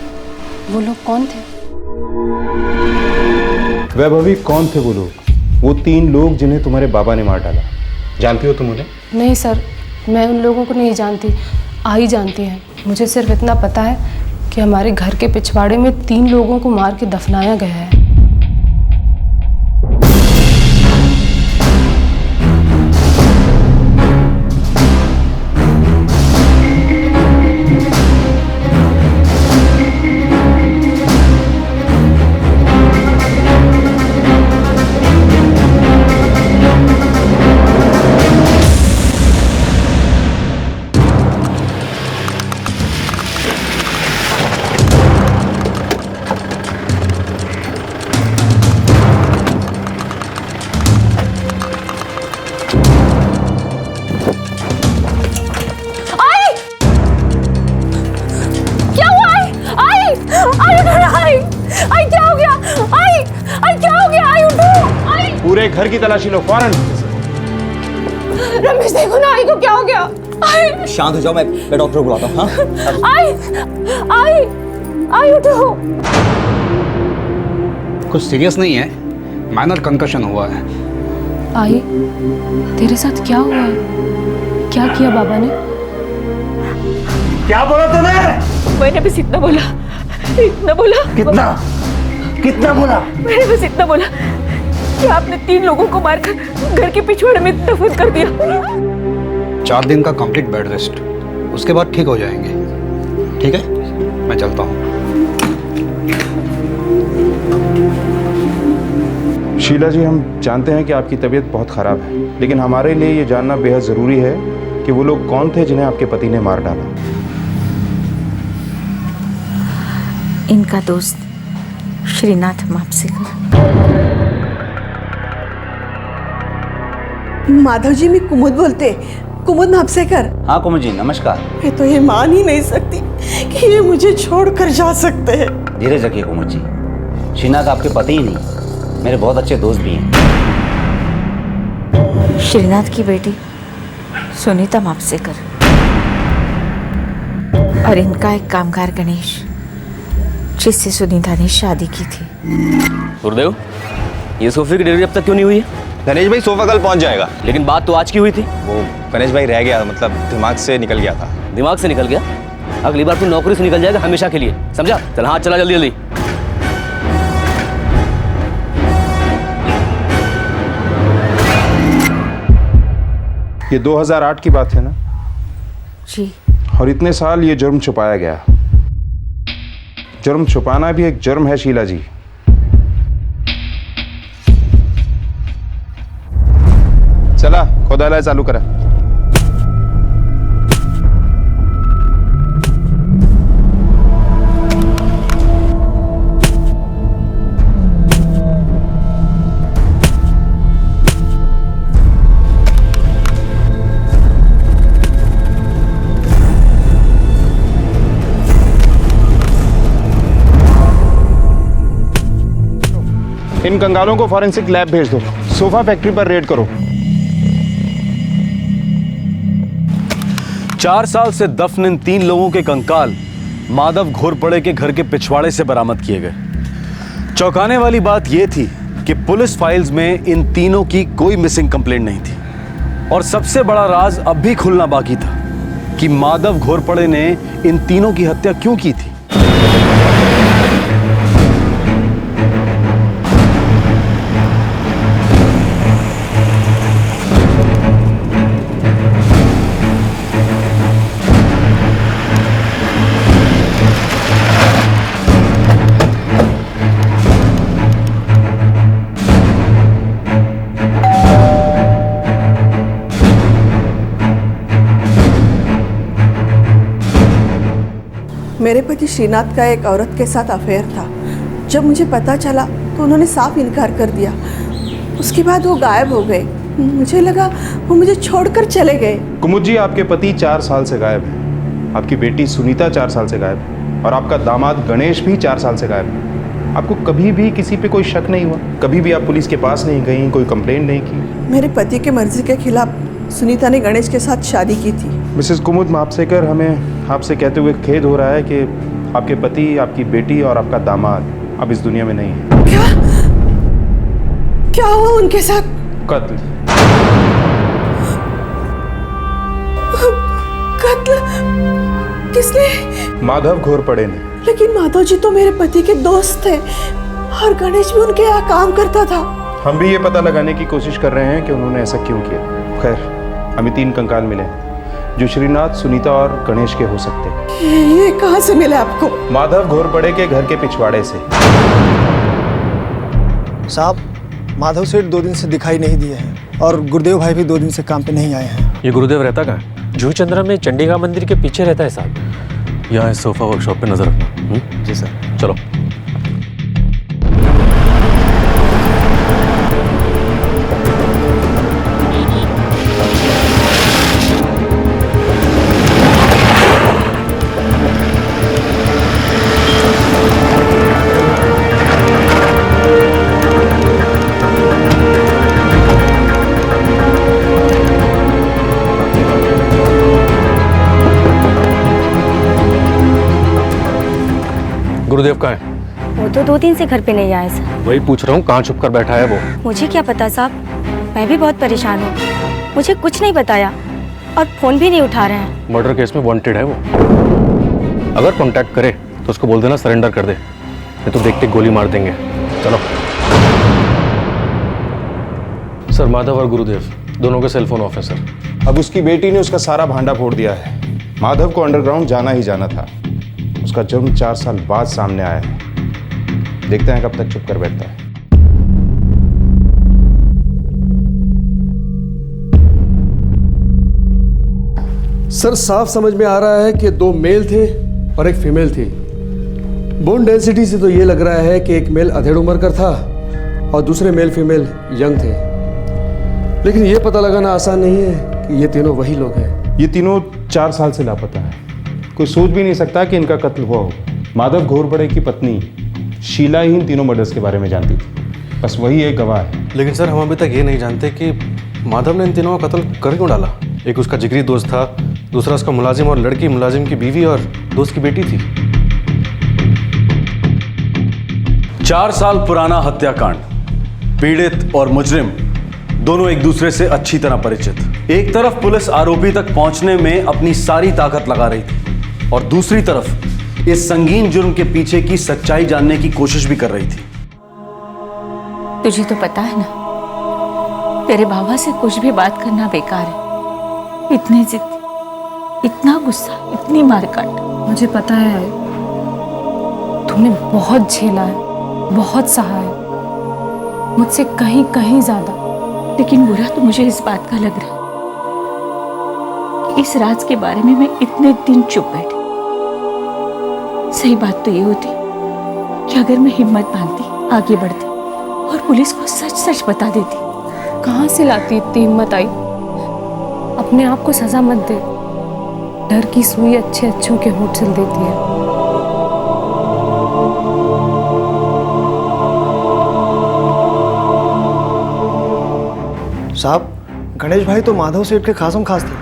वो लोग कौन थे? वैभवी, कौन थे वो लोग? वो 3 लोग जिन्हें तुम्हारे बाबा ने मार डाला, जानती हो तुम उन्हें? नहीं सर, मैं उन लोगों को नहीं जानती। आई जानती है। मुझे सिर्फ इतना पता है कि हमारे घर के पिछवाड़े में 3 लोगों को मार के दफनाया गया है। सारे घर की तलाशी लो फौरन। रमेश देखो ना, आई को क्या हो गया? आई शांत हो जाओ, मैं डॉक्टर को बुलाता हूँ। हाँ आई उठो। कुछ सीरियस नहीं है, माइनर कंकशन हुआ है। आई, तेरे साथ क्या हुआ है? क्या किया बाबा ने? क्या बोला तूने? मैंने बस इतना बोला, कितना कितना बोला? मैंने बस इतना बोला कि आपने 3 लोगों को मारकर घर के पिछवाड़े में दफन कर दिया। 4 दिन का कंप्लीट बेड रेस्ट, उसके बाद ठीक हो जाएंगे। ठीक है, मैं चलता हूँ। शीला जी, हम जानते हैं कि आपकी तबीयत बहुत खराब है, लेकिन हमारे लिए ये जानना बेहद जरूरी है कि वो लोग कौन थे जिन्हें आपके पति ने मार डाला। इनका दोस्त श्रीनाथ मापसेकर। माधव जी, मैं कुमुद बोलते, कुमुद मापसेकर। हाँ कुमुद जी, नमस्कार। मैं तो ये मान ही नहीं सकती कि ये मुझे छोड़कर जा सकते हैं। धीरज रखिए कुमुद जी, श्रीनाथ आपके पति ही नहीं, मेरे बहुत अच्छे दोस्त भी हैं। श्रीनाथ की बेटी सुनीता मापसेकर और इनका एक कामगार गणेश, जिससे सुनीता ने शादी की थी। गुरुदेव, ये सोफे की डिलीवरी अब तक क्यों नहीं हुई है? गणेश भाई, सोफा कल पहुंच जाएगा। लेकिन बात तो आज की हुई थी। वो गणेश भाई रह गया, मतलब दिमाग से निकल गया था। दिमाग से निकल गया? अगली बार तू नौकरी से निकल जाएगा हमेशा के लिए, समझा? चल हाँ, चला जल्दी जल्दी। ये 2008 की बात है ना? जी। और इतने साल ये जुर्म छुपाया गया। जुर्म छुपाना भी एक जुर्म है शीला जी। चला, खोदाला चालू करा। इन कंगालों को फॉरेंसिक लैब भेज दो। सोफा फैक्ट्री पर रेड करो। 4 साल से दफन इन 3 लोगों के कंकाल माधव घोरपड़े के घर के पिछवाड़े से बरामद किए गए। चौंकाने वाली बात यह थी कि पुलिस फाइल्स में इन तीनों की कोई मिसिंग कंप्लेंट नहीं थी। और सबसे बड़ा राज अब भी खुलना बाकी था कि माधव घोरपड़े ने इन तीनों की हत्या क्यों की थी। मेरे पति श्रीनाथ का एक औरत के साथ अफेयर था। जब मुझे पता चला तो उन्होंने साफ इनकार कर दिया। उसके बाद वो गायब हो गए। मुझे लगा वो मुझे छोड़कर चले गए। कुमुद जी, आपके पति 4 साल से गायब है, आपकी बेटी सुनीता 4 साल से गायब है, और आपका दामाद गणेश भी 4 साल से गायब है। आपको कभी भी किसी पे कोई शक नहीं हुआ? कभी भी आप पुलिस के पास नहीं गई, कोई कंप्लेंट नहीं की? मेरे पति के मर्जी के खिलाफ सुनीता ने गणेश के साथ शादी की थी। मिसेस कुमुद मापसेकर, हमें आपसे कहते हुए खेद हो रहा है कि आपके पति, आपकी बेटी और आपका दामाद अब इस दुनिया में नहीं है। क्या हुआ उनके साथ? कत्ल। कत्ल? किसने? माधव घोरपड़े ने। लेकिन माधव जी तो मेरे पति के दोस्त थे और गणेश भी उनके यहाँ काम करता था। हम भी ये पता लगाने की कोशिश कर रहे हैं कि उन्होंने ऐसा क्यों किया। खैर, हमें 3 कंकाल मिले जो श्रीनाथ, सुनीता और गणेश के हो सकते हैं। ये कहाँ से मिला आपको? माधव घोरपड़े के घर के पिछवाड़े से। साहब, माधव सेठ 2 दिन से दिखाई नहीं दिए हैं और गुरुदेव भाई भी 2 दिन से काम पे नहीं आए हैं। ये गुरुदेव रहता कहाँ है? जूही चंद्रा में चंडीगढ़ मंदिर के पीछे रहता है साहब। यहाँ इस सोफा वर्कशॉप पे नजर रखना। जी सर। चलो। तो 2 दिन से घर पे नहीं आया सर। वही पूछ रहा हूँ, कहाँ छुप कर बैठा है वो? मुझे क्या पता साहब, मैं भी बहुत परेशान हूँ। मुझे कुछ नहीं बताया और फ़ोन भी नहीं उठा रहे हैं। मर्डर केस में वांटेड है वो। अगर कांटेक्ट करे तो उसको बोल देना सरेंडर कर दे, नहीं तो देखते गोली मार देंगे। चलो। सर, माधव और गुरुदेव दोनों के सेलफोन ऑफ है सर। अब उसकी बेटी ने उसका सारा भांडा फोड़ दिया है। माधव को अंडरग्राउंड जाना ही जाना था। उसका जुर्म 4 साल बाद सामने आया है। देखते हैं कब तक चुप कर बैठता है। सर, साफ समझ में आ रहा है कि 2 मेल थे और एक फीमेल थी। बोन डेंसिटी से तो ये लग रहा है कि एक मेल अधेड़ उम्र का था और दूसरे मेल फीमेल यंग थे। लेकिन ये पता लगाना आसान नहीं है कि ये तीनों वही लोग हैं। ये तीनों 4 साल से लापता है। कोई सोच भी नहीं सकता कि इनका कत्ल हुआ हो। माधव घोरपड़े की पत्नी शीला ही इन तीनों मर्डर्स के बारे में जानती थी। बस वही एक गवाह है। लेकिन सर, हम अभी तक ये नहीं जानते कि माधव ने इन तीनों का कत्ल कर क्यों डाला। एक उसका जिगरी दोस्त था, दूसरा उसका मुलाजिम और लड़की मुलाजिम की बीवी और दोस्त की बेटी थी। 4 साल पुराना हत्याकांड। पीड़ित और मुजरिम दोनों एक दूसरे से अच्छी तरह परिचित। एक तरफ पुलिस आरोपी तक पहुंचने में अपनी सारी ताकत लगा रही थी और दूसरी तरफ इस संगीन जुर्म के पीछे की सच्चाई जानने की कोशिश भी कर रही थी। तुझे तो पता है ना, तेरे बाबा से कुछ भी बात करना बेकार है। इतने जिद्दी, इतना गुस्सा, इतनी मारकाट। मुझे पता है तुमने बहुत झेला है, बहुत सहा है, मुझसे कहीं कहीं ज्यादा। लेकिन बुरा तो मुझे इस बात का लग रहा है कि इस राज के बारे में मैं इतने दिन चुप बैठी। सही बात तो ये होती कि अगर मैं हिम्मत बांधती, आगे बढ़ती और पुलिस को सच सच बता देती। कहाँ से लाती इतनी हिम्मत आई? अपने आप को सजा मत दे। डर की सुई अच्छे अच्छों के होठ सिल देती है। साहब, गणेश भाई तो माधव सेठ के खासम खास थे।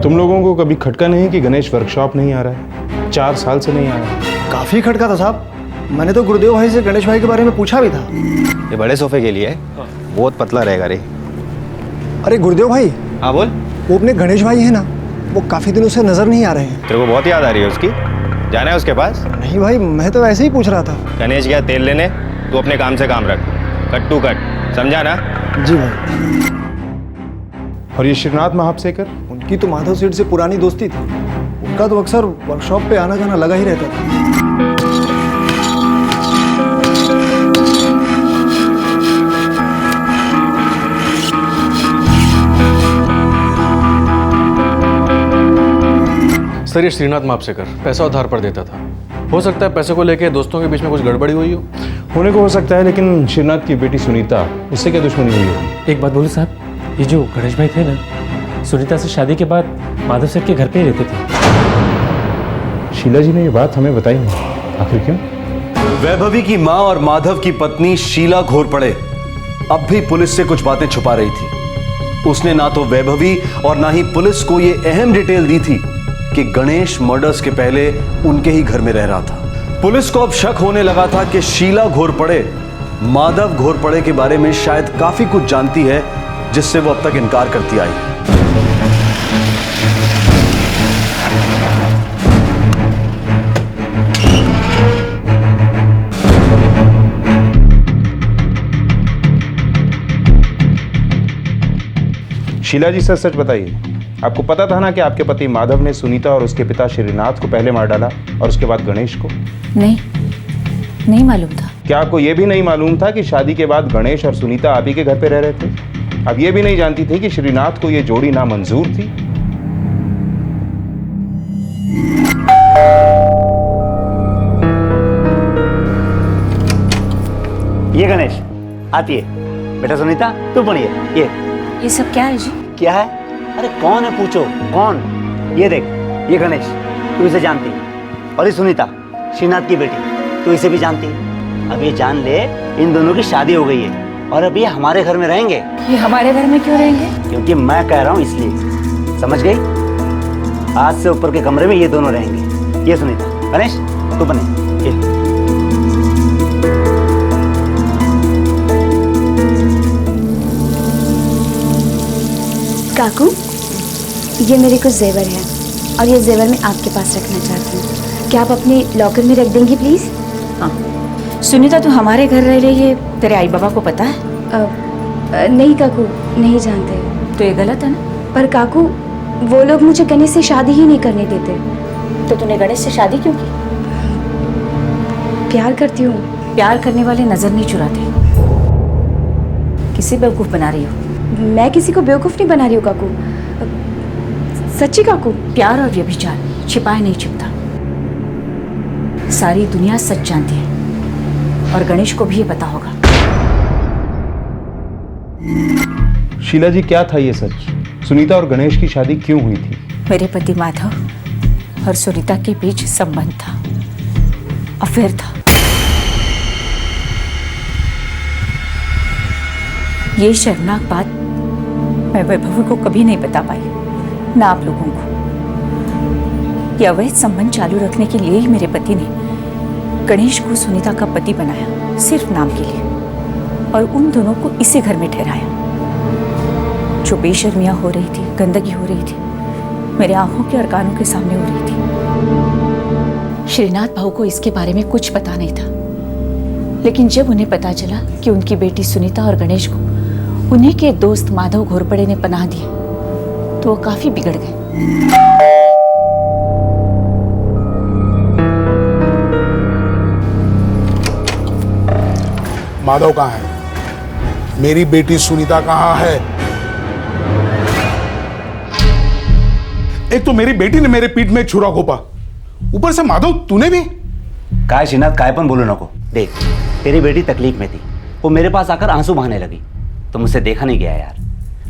तुम लोगों को कभी खटका नहीं कि गणेश वर्कशॉप नहीं आ रहा है? 4 साल से नहीं आया। काफी खटका था साहब। मैंने तो गुरुदेव भाई से गणेश भाई के बारे में पूछा भी था। ये बड़े सोफे के लिए बहुत पतला रहेगा रे। अरे गुरुदेव भाई। हाँ बोल। वो अपने गणेश भाई है ना, वो काफी दिनों से नजर नहीं आ रहे हैं। तेरे को बहुत याद आ रही है उसकी? जाना है उसके पास? नहीं भाई, मैं तो ऐसे ही पूछ रहा था। गणेश गया तेल लेने, तू अपने काम से काम रख। कट टू कट, समझा ना? जी भाई। और ये श्रीनाथ महापसेकर? उनकी तो माधव सेठ से पुरानी दोस्ती थी। उनका तो अक्सर वर्कशॉप पे आना जाना लगा ही रहता था। सर, ये श्रीनाथ मापसेकर पैसा उधार पर देता था। हो सकता है पैसे को लेके दोस्तों के बीच में कुछ गड़बड़ी हुई हो। होने को हो सकता है, लेकिन श्रीनाथ की बेटी सुनीता, उससे क्या दुश्मनी हुई हो? एक बात बोलूं साहब, ये जो गणेश भाई थे ना, सुनीता से शादी के बाद माधव सर के घर पे ही रहते थे। शीला जी ने ये बात हमें बताई नहीं, आखिर क्यों? वैभवी की मां और माधव की पत्नी शीला घोरपड़े अब भी पुलिस से कुछ बातें छुपा रही थी। उसने ना तो वैभवी और ना ही पुलिस को ये अहम डिटेल दी थी कि गणेश मर्डर्स के पहले उनके ही घर में रह रहा था। पुलिस को अब शक होने लगा था कि शीला घोरपड़े माधव घोरपड़े के बारे में शायद काफी कुछ जानती है, जिससे वो अब तक इनकार करती आई। शीला जी सच सच बताइए, आपको पता था ना कि आपके पति माधव ने सुनीता और उसके पिता श्रीनाथ को पहले मार डाला और उसके बाद गणेश को? नहीं मालूम था। क्या आपको यह भी नहीं मालूम था कि शादी के बाद गणेश और सुनीता आप ही के घर पे रह रहे थे? आप ये भी नहीं जानती थी कि श्रीनाथ को यह जोड़ी नामंजूर थी? ये गणेश आती है। बेटा सुनीता, तू पढ़िए। ये सब क्या है जी? क्या है? अरे कौन है पूछो, कौन? ये देख, ये गणेश, तू इसे जानती है। और ये सुनीता, श्रीनाथ की बेटी, तू इसे भी जानती है। अब ये जान ले, इन दोनों की शादी हो गई है और अब ये हमारे घर में रहेंगे। ये हमारे घर में क्यों रहेंगे? क्योंकि मैं कह रहा हूँ इसलिए। समझ गई? आज से ऊपर के कमरे में ये दोनों रहेंगे। ये सुनीता, गणेश तू बने। ये काकू, ये मेरे कुछ जेवर हैं और ये जेवर मैं आपके पास रखना चाहती हूँ। क्या आप अपने लॉकर में रख देंगी प्लीज़? हाँ। सुनीता, तू हमारे घर रह रही है, तेरे आई बाबा को पता है? नहीं काकू, नहीं जानते। तो ये गलत है ना? पर काकू, वो लोग मुझे गणेश से शादी ही नहीं करने देते। तो तूने गणेश से शादी क्यों की? प्यार करती हूँ। प्यार करने वाले नजर नहीं चुराते। किसी बेवकूफ बना रही हो? मैं किसी को बेवकूफ नहीं बना रही हूँ काकू, सच्ची काकू। प्यार और व्यभिचार छिपाए नहीं छिपता। सारी दुनिया सच जानती है और गणेश को भी ये पता होगा। शीला जी, क्या था ये सच? सुनीता और गणेश की शादी क्यों हुई थी? मेरे पति माधव और सुनीता के बीच संबंध था, अफेयर था। ये शर्मनाक बात मैं वैभवी को कभी नहीं बता पाई, ना आप लोगों को। ये अवैध संबंध चालू रखने के लिए ही मेरे पति ने गणेश को सुनीता का पति बनाया, सिर्फ नाम के लिए, और उन दोनों को इसी घर में ठहराया। जो बेशर्मियां हो रही थी, गंदगी हो रही थी, मेरे आंखों के और कानों के सामने हो रही थी। श्रीनाथ भाऊ को इसके बारे में कुछ पता नहीं था, लेकिन जब उन्हें पता चला कि उनकी बेटी सुनीता और गणेश को उन्हीं के दोस्त माधव घोरपड़े ने पनाह दी, तो वो काफी बिगड़ गए। माधव कहाँ है? मेरी बेटी सुनीता कहाँ है? एक तो मेरी बेटी ने मेरे पीठ में छुरा घोपा, ऊपर से माधव तूने भी। काय श्रीनाथ, कायपन बोलो नको। देख, तेरी बेटी तकलीफ में थी, वो मेरे पास आकर आंसू बहाने लगी, तो मुझसे देखा नहीं गया यार।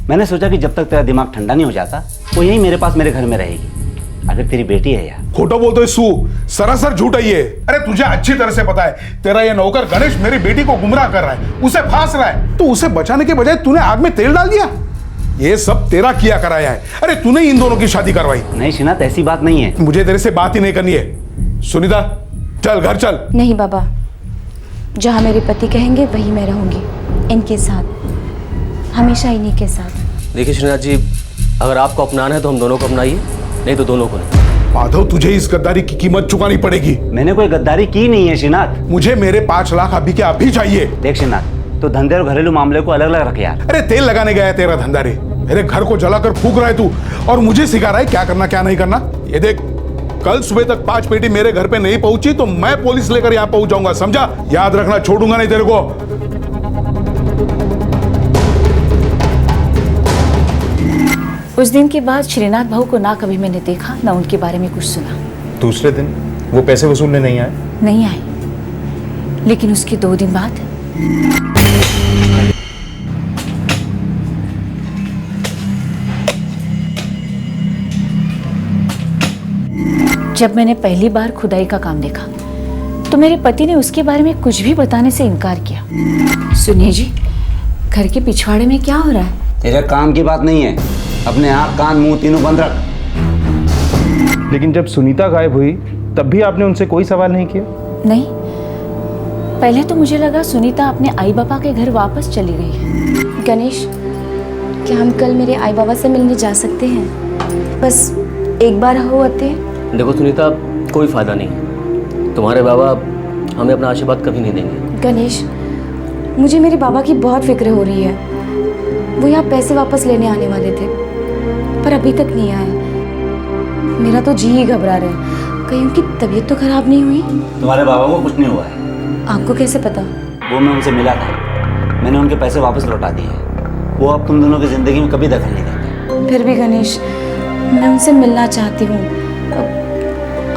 मैंने सोचा कि जब तक तेरा दिमाग ठंडा नहीं हो जाता वो यहीं मेरे पास मेरे घर में रहेगी। आखिर तेरी बेटी है यार। खोटा बोलते है सू, सरासर झूठ है ये। अरे तुझे अच्छी तरह से पता है, तेरा ये नौकर गणेश मेरी बेटी को गुमराह कर रहा है, उसे फांस रहा है। तो उसे बचाने के बजाय तूने आग में तेल डाल दिया। ये सब तेरा किया कराया है। अरे तूने इन दोनों की शादी करवाई। नहीं श्रीनाथ, ऐसी बात नहीं है। मुझे तेरे से बात ही नहीं करनी है। सुनीता, चल घर चल। नहीं बाबा, जहाँ मेरे पति कहेंगे वही मैं रहूंगी, इनके साथ, हमेशा इन्हीं के साथ। देखिए श्रीनाथ जी, अगर आपको अपनाना है तो हम दोनों को अपनाइए, नहीं तो दोनों को नहीं। माधव, तुझे इस गद्दारी की कीमत चुकानी पड़ेगी। मैंने कोई गद्दारी की नहीं है श्रीनाथ। मुझे मेरे 5 लाख अभी के अभी चाहिए। देख श्रीनाथ, तो धंधे और घरेलू मामले को अलग अलग रख यार। अरे तेल लगाने गया है तेरा धंधा रे, मेरे घर को जलाकर फूक रहा है तू, और मुझे सिखा रहा है क्या करना क्या नहीं करना। ये देख, कल सुबह तक 5 पेटी मेरे घर पे नहीं पहुंची तो मैं पुलिस लेकर यहाँ पहुंच जाऊंगा, समझा? याद रखना, छोड़ूंगा नहीं तेरे को। उस दिन के बाद श्रीनाथ भाऊ को ना कभी मैंने देखा, ना उनके बारे में कुछ सुना। दूसरे दिन वो पैसे वसूलने नहीं आए? नहीं आए, लेकिन उसके 2 दिन बाद जब मैंने पहली बार खुदाई का काम देखा तो मेरे पति ने उसके बारे में कुछ भी बताने से इनकार किया। सुनिए जी, घर के पिछवाड़े में क्या हो रहा है? तेरे काम की बात नहीं है, अपने आँख कान मुंह तीनों बंद रख। लेकिन जब सुनीता गायब हुई तब भी आपने उनसे कोई सवाल नहीं किया? नहीं, पहले तो मुझे लगा सुनीता अपने आई बाबा के घर वापस चली गई है। गणेश, क्या हम कल मेरे आई बाबा से मिलने जा सकते हैं? बस एक बार हो आते। देखो सुनीता, कोई फायदा नहीं, तुम्हारे बाबा हमें अपना आशीर्वाद कभी नहीं देंगे। गणेश, मुझे मेरे बाबा की बहुत फिक्र हो रही है। वो यहाँ पैसे वापस लेने आने वाले थे, पर अभी तक नहीं आए। मेरा तो जी ही घबरा रहा है, कहीं उनकी तबीयत तो खराब नहीं हुई? तुम्हारे बाबा को कुछ नहीं हुआ है। आपको कैसे पता? वो मैं उनसे मिला था, मैंने उनके पैसे वापस लौटा दिए। वो अब तुम दोनों की जिंदगी में कभी दखल नहीं देंगे। फिर भी गणेश, मैं उनसे मिलना चाहती हूँ।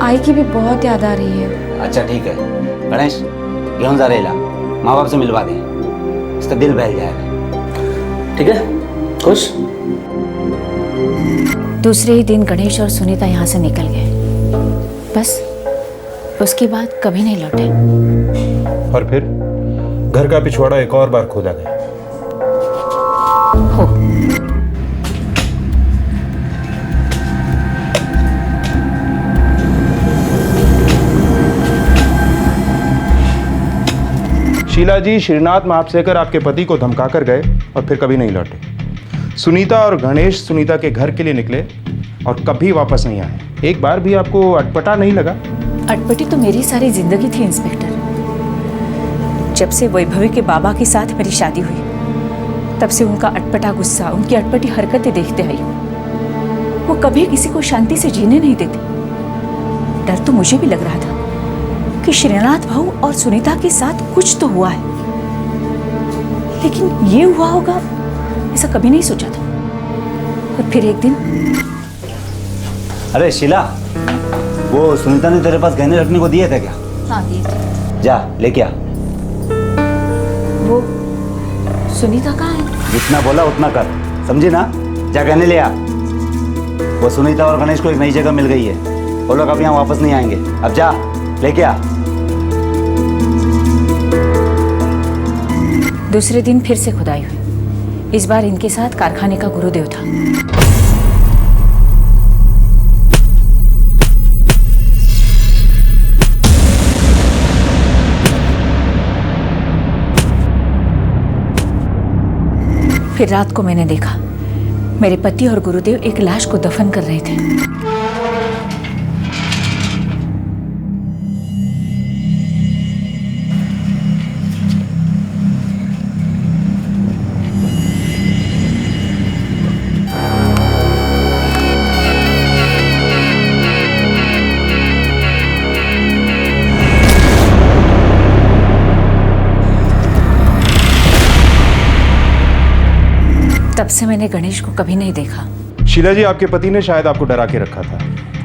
आई की भी बहुत याद आ रही है। अच्छा ठीक है गणेश, घेऊन जा रेला, माँ बाप से मिलवा दे, इसका दिल बहल जाएगा। ठीक है, खुश? दूसरे ही दिन गणेश और सुनीता यहाँ से निकल गए। बस उसके बाद कभी नहीं लौटे। और फिर घर का पिछवाड़ा एक और बार खोदा गया। हो शीला जी, श्रीनाथ महापसेकर आपके पति को धमकाकर गए और फिर कभी नहीं लौटे। सुनीता और गणेश सुनीता के घर के लिए निकले और कभी वापस नहीं आए। एक बार भी आपको अटपटा नहीं लगा? अटपटी तो मेरी सारी जिंदगी थी इंस्पेक्टर। जब से वैभवी के बाबा के साथ मेरी शादी हुई तब से उनका अटपटा गुस्सा, उनकी अटपटी हरकतें देखते आई। वो कभी किसी को शांति से जीने नहीं देते। डर तो मुझे भी लग रहा था कि श्रीनाथ भाऊ और सुनीता के साथ कुछ तो हुआ है, लेकिन ये हुआ होगा ऐसा कभी नहीं सोचा था। और फिर एक दिन, अरे शीला, वो सुनीता ने तेरे पास गहने रखने को दिए थे क्या? हाँ दिए थे। जा लेके आ। वो सुनीता कहाँ है? जितना बोला उतना कर, समझी ना? जा गहने ले आ। वो सुनीता और गणेश को एक नई जगह मिल गई है, वो लोग अब यहाँ वापस नहीं आएंगे। अब जा लेके आ। दूसरे दिन फिर से खुदाई हुई। इस बार इनके साथ कारखाने का गुरुदेव था। फिर रात को मैंने देखा मेरे पति और गुरुदेव एक लाश को दफन कर रहे थे। तब से मैंने गणेश को कभी नहीं देखा। शीला जी, आपके पति ने शायद आपको डरा के रखा था।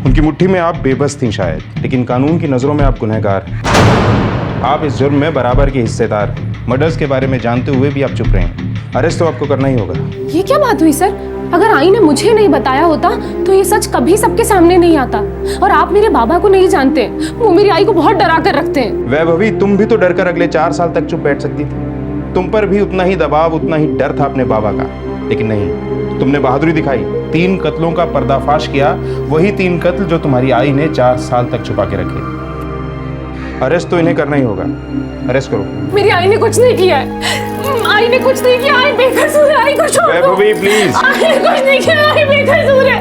उनकी मुट्ठी में आप बेबस थीं शायद, लेकिन कानून की नजरों में आप गुनहगार हैं। आप इस जुर्म में बराबर के हिस्सेदार। मर्डर्स के बारे में जानते हुए भी आप चुप रहे हैं। अरेस्ट तो आपको करना ही होगा। ये क्या बात हुई सर? अगर आई ने मुझे नहीं बताया होता तो ये सच कभी सबके सामने नहीं आता। और आप मेरे बाबा को नहीं जानते, वो मेरी आई को बहुत डरा कर रखते हैं। वैभवी, तुम भी तो डर कर अगले 4 साल तक चुप बैठ सकती थी। तुम पर भी उतना ही दबाव, उतना ही डर था अपने बाबा का, लेकिन नहीं, तुमने बहादुरी दिखाई। 3 कत्लों का पर्दाफाश किया, वही 3 कत्ल जो तुम्हारी आई ने 4 साल तक छुपा के रखे। अरेस्ट तो इन्हें करना ही होगा। अरेस्ट करो। मेरी आई ने कुछ नहीं किया है। आई ने कुछ नहीं किया। आई बेकसूर है। आई को छोड़ दो। वैभवी प्लीज। आई ने कुछ नहीं किया। आई बेकसूर है।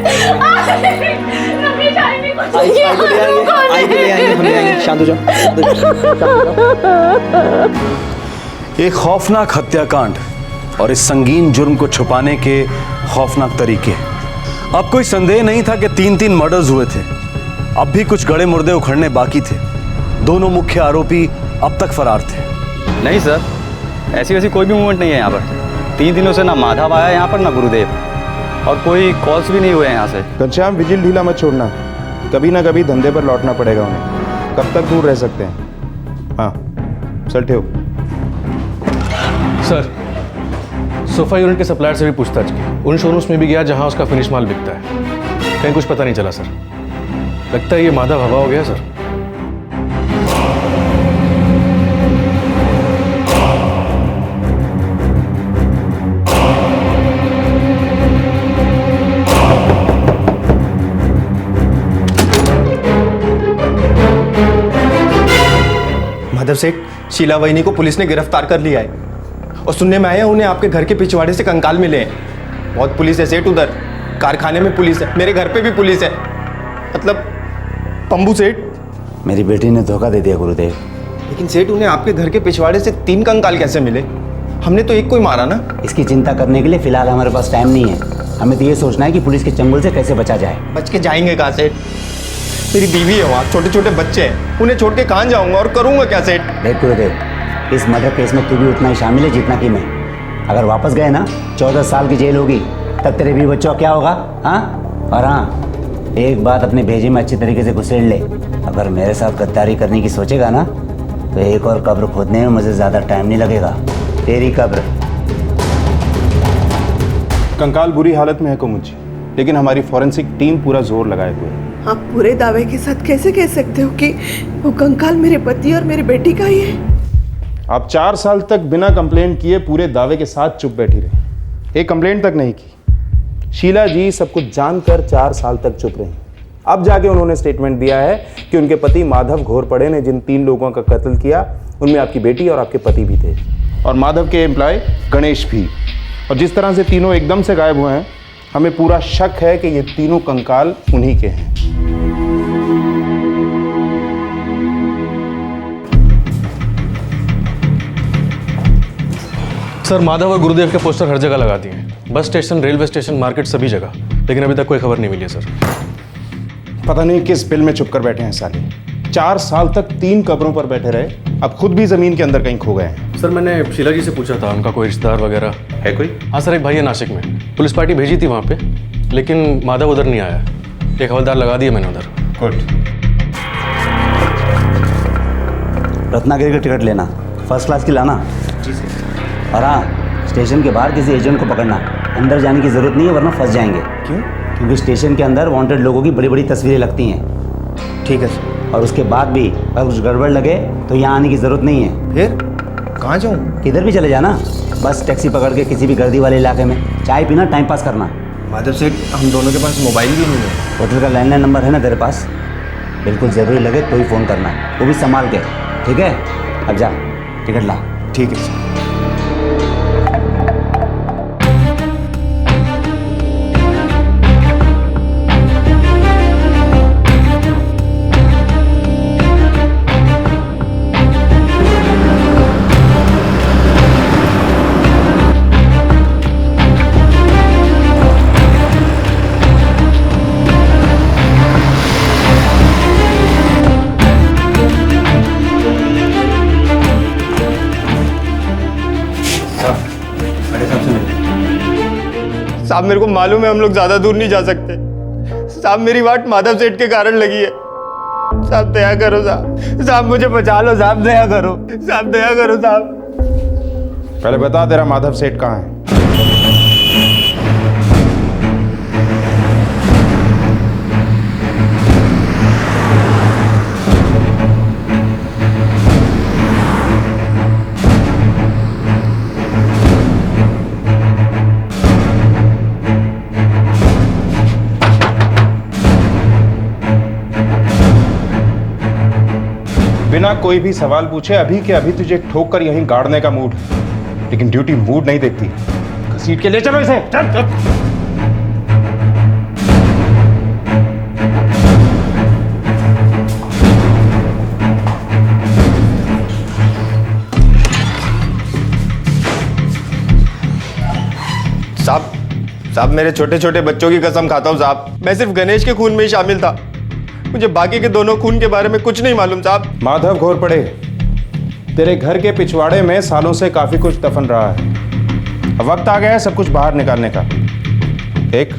रमेश, आई ने कुछ नहीं किया। आई को ले आएंगे, हम ले आएंगे। शांत हो जाओ। एक खौफनाक हत्याकांड और इस संगीन जुर्म को छुपाने के खौफनाक तरीके। अब कोई संदेह नहीं था कि 3-3 मर्डर्स हुए थे। अब भी कुछ गड़े मुर्दे उखड़ने बाकी थे। दोनों मुख्य आरोपी अब तक फरार थे। नहीं सर, ऐसी वैसी कोई भी मूवमेंट नहीं है यहाँ पर। 3 दिनों से ना माधव आया यहाँ पर, ना गुरुदेव, और कोई कॉल्स भी नहीं हुए हैं यहाँ से। घनश्याम, विजिल ढीला मत छोड़ना। कभी ना कभी धंधे पर लौटना पड़ेगा उन्हें। कब तक दूर रह सकते हैं? हाँ, चलते हो। सर, सोफा यूनिट के सप्लायर से भी पूछताछ की। उन शोरूम्स में भी गया जहां उसका फिनिश माल बिकता है। कहीं कुछ पता नहीं चला सर। लगता है ये माधव हवा हो गया सर। माधव सेठ, शीला वहिनी को पुलिस ने गिरफ्तार कर लिया है और सुनने में आया उन्हें आपके घर के पिछवाड़े से कंकाल मिले हैं। बहुत पुलिस है सेठ उधर। कारखाने में पुलिस है, मेरे घर पे भी पुलिस है। मतलब पंबू सेठ। मेरी बेटी ने धोखा दे दिया गुरुदेव। लेकिन सेठ, उन्हें आपके घर के पिछवाड़े से 3 कंकाल कैसे मिले? हमने तो एक को ही मारा ना। इसकी चिंता करने के लिए फिलहाल हमारे पास टाइम नहीं है। हमें तो ये सोचना है कि पुलिस के चंगुल से कैसे बचा जाए। बच के जाएंगे कहाँ सेठ? मेरी बीवी है वहाँ, छोटे छोटे बच्चे हैं, उन्हें छोड़ के कहाँ जाऊँगा और करूँगा क्या सेठ? देख गुरुदेव, इस मर्डर केस में तू भी उतना ही शामिल है जितना कि मैं। अगर वापस गए ना, 14 साल की जेल होगी, तब तेरे भी बच्चों क्या होगा? हाँ, और हाँ, एक बात अपने भेजे में अच्छी तरीके से घुसेड़ ले। अगर मेरे साथ गद्दारी करने की सोचेगा ना, तो एक और कब्र खोदने में मुझे ज़्यादा टाइम नहीं लगेगा। तेरी कब्र। कंकाल बुरी हालत में है कुमुच, लेकिन हमारी फॉरेंसिक टीम पूरा जोर लगाए हुए है। आप पूरे दावे के साथ कैसे कह सकते हो कि वो कंकाल मेरे पति और मेरी बेटी का ही है? आप 4 साल तक बिना कंप्लेंट किए पूरे दावे के साथ चुप बैठी रही, एक कंप्लेंट तक नहीं की। शीला जी सब कुछ जानकर 4 साल तक चुप रही। अब जाके उन्होंने स्टेटमेंट दिया है कि उनके पति माधव घोरपड़े ने जिन 3 लोगों का कत्ल किया, उनमें आपकी बेटी और आपके पति भी थे, और माधव के एम्प्लॉय गणेश भी। और जिस तरह से तीनों एकदम से गायब हुए हैं, हमें पूरा शक है कि ये तीनों कंकाल उन्हीं के हैं। सर, माधव और गुरुदेव के पोस्टर हर जगह लगा दिए हैं, bus station, railway station, market, सभी जगह, लेकिन अभी तक कोई खबर नहीं मिली है सर। पता नहीं किस बिल में छुप कर बैठे हैं साले। 4 साल तक 3 कब्रों पर बैठे रहे, अब खुद भी जमीन के अंदर कहीं खो गए हैं। सर, मैंने शीला जी से पूछा था, उनका कोई रिश्तेदार वगैरह है कोई? हाँ सर, एक भाई है नासिक में, पुलिस पार्टी भेजी थी वहाँ पे, लेकिन माधव उधर नहीं आया। एक हवलदार लगा दिया मैंने उधर। गुड। रत्नागिरी का टिकट लेना, फर्स्ट क्लास की लाना। जी सर। और हाँ, स्टेशन के बाहर किसी एजेंट को पकड़ना, अंदर जाने की जरूरत नहीं है वरना फंस जाएंगे। क्यों? क्योंकि स्टेशन के अंदर वांटेड लोगों की बड़ी बड़ी तस्वीरें लगती हैं। ठीक है सर। और उसके बाद भी अगर कुछ गड़बड़ लगे तो यहाँ आने की जरूरत नहीं है। फिर कहाँ जाऊँ? किधर भी चले जाना, बस टैक्सी पकड़ के किसी भी गर्दी वाले इलाके में चाय पीना, टाइम पास करना। माधव सेठ, हम दोनों के पास मोबाइल भी नहीं है। होटल का लैंडलाइन नंबर है ना तेरे पास? बिल्कुल ज़रूरी लगे तो ही फ़ोन करना, वो भी संभाल के, ठीक है? अब जा, टिकट ला। ठीक है सर। साहब, मेरे को मालूम है हम लोग ज्यादा दूर नहीं जा सकते। साहब, मेरी वाट माधव सेठ के कारण लगी है। साहब दया करो साहब, साहब मुझे बचा लो साहब, दया करो साहब, दया करो साहब। पहले बता, तेरा माधव सेठ कहाँ है? बिना कोई भी सवाल पूछे अभी के अभी तुझे ठोक कर यहीं गाड़ने का मूड है, लेकिन ड्यूटी मूड नहीं देखती। घसीट के ले चलो इसे। चल चल। साहब, साहब मेरे छोटे छोटे बच्चों की कसम खाता हूँ साहब, मैं सिर्फ गणेश के खून में ही शामिल था। मुझे बाकी के दोनों खून के बारे में कुछ नहीं मालूम साहब। माधव घोर पड़े, तेरे घर के पिछवाड़े में सालों से काफी कुछ दफन रहा है। अब वक्त आ गया है सब कुछ बाहर निकालने का। एक,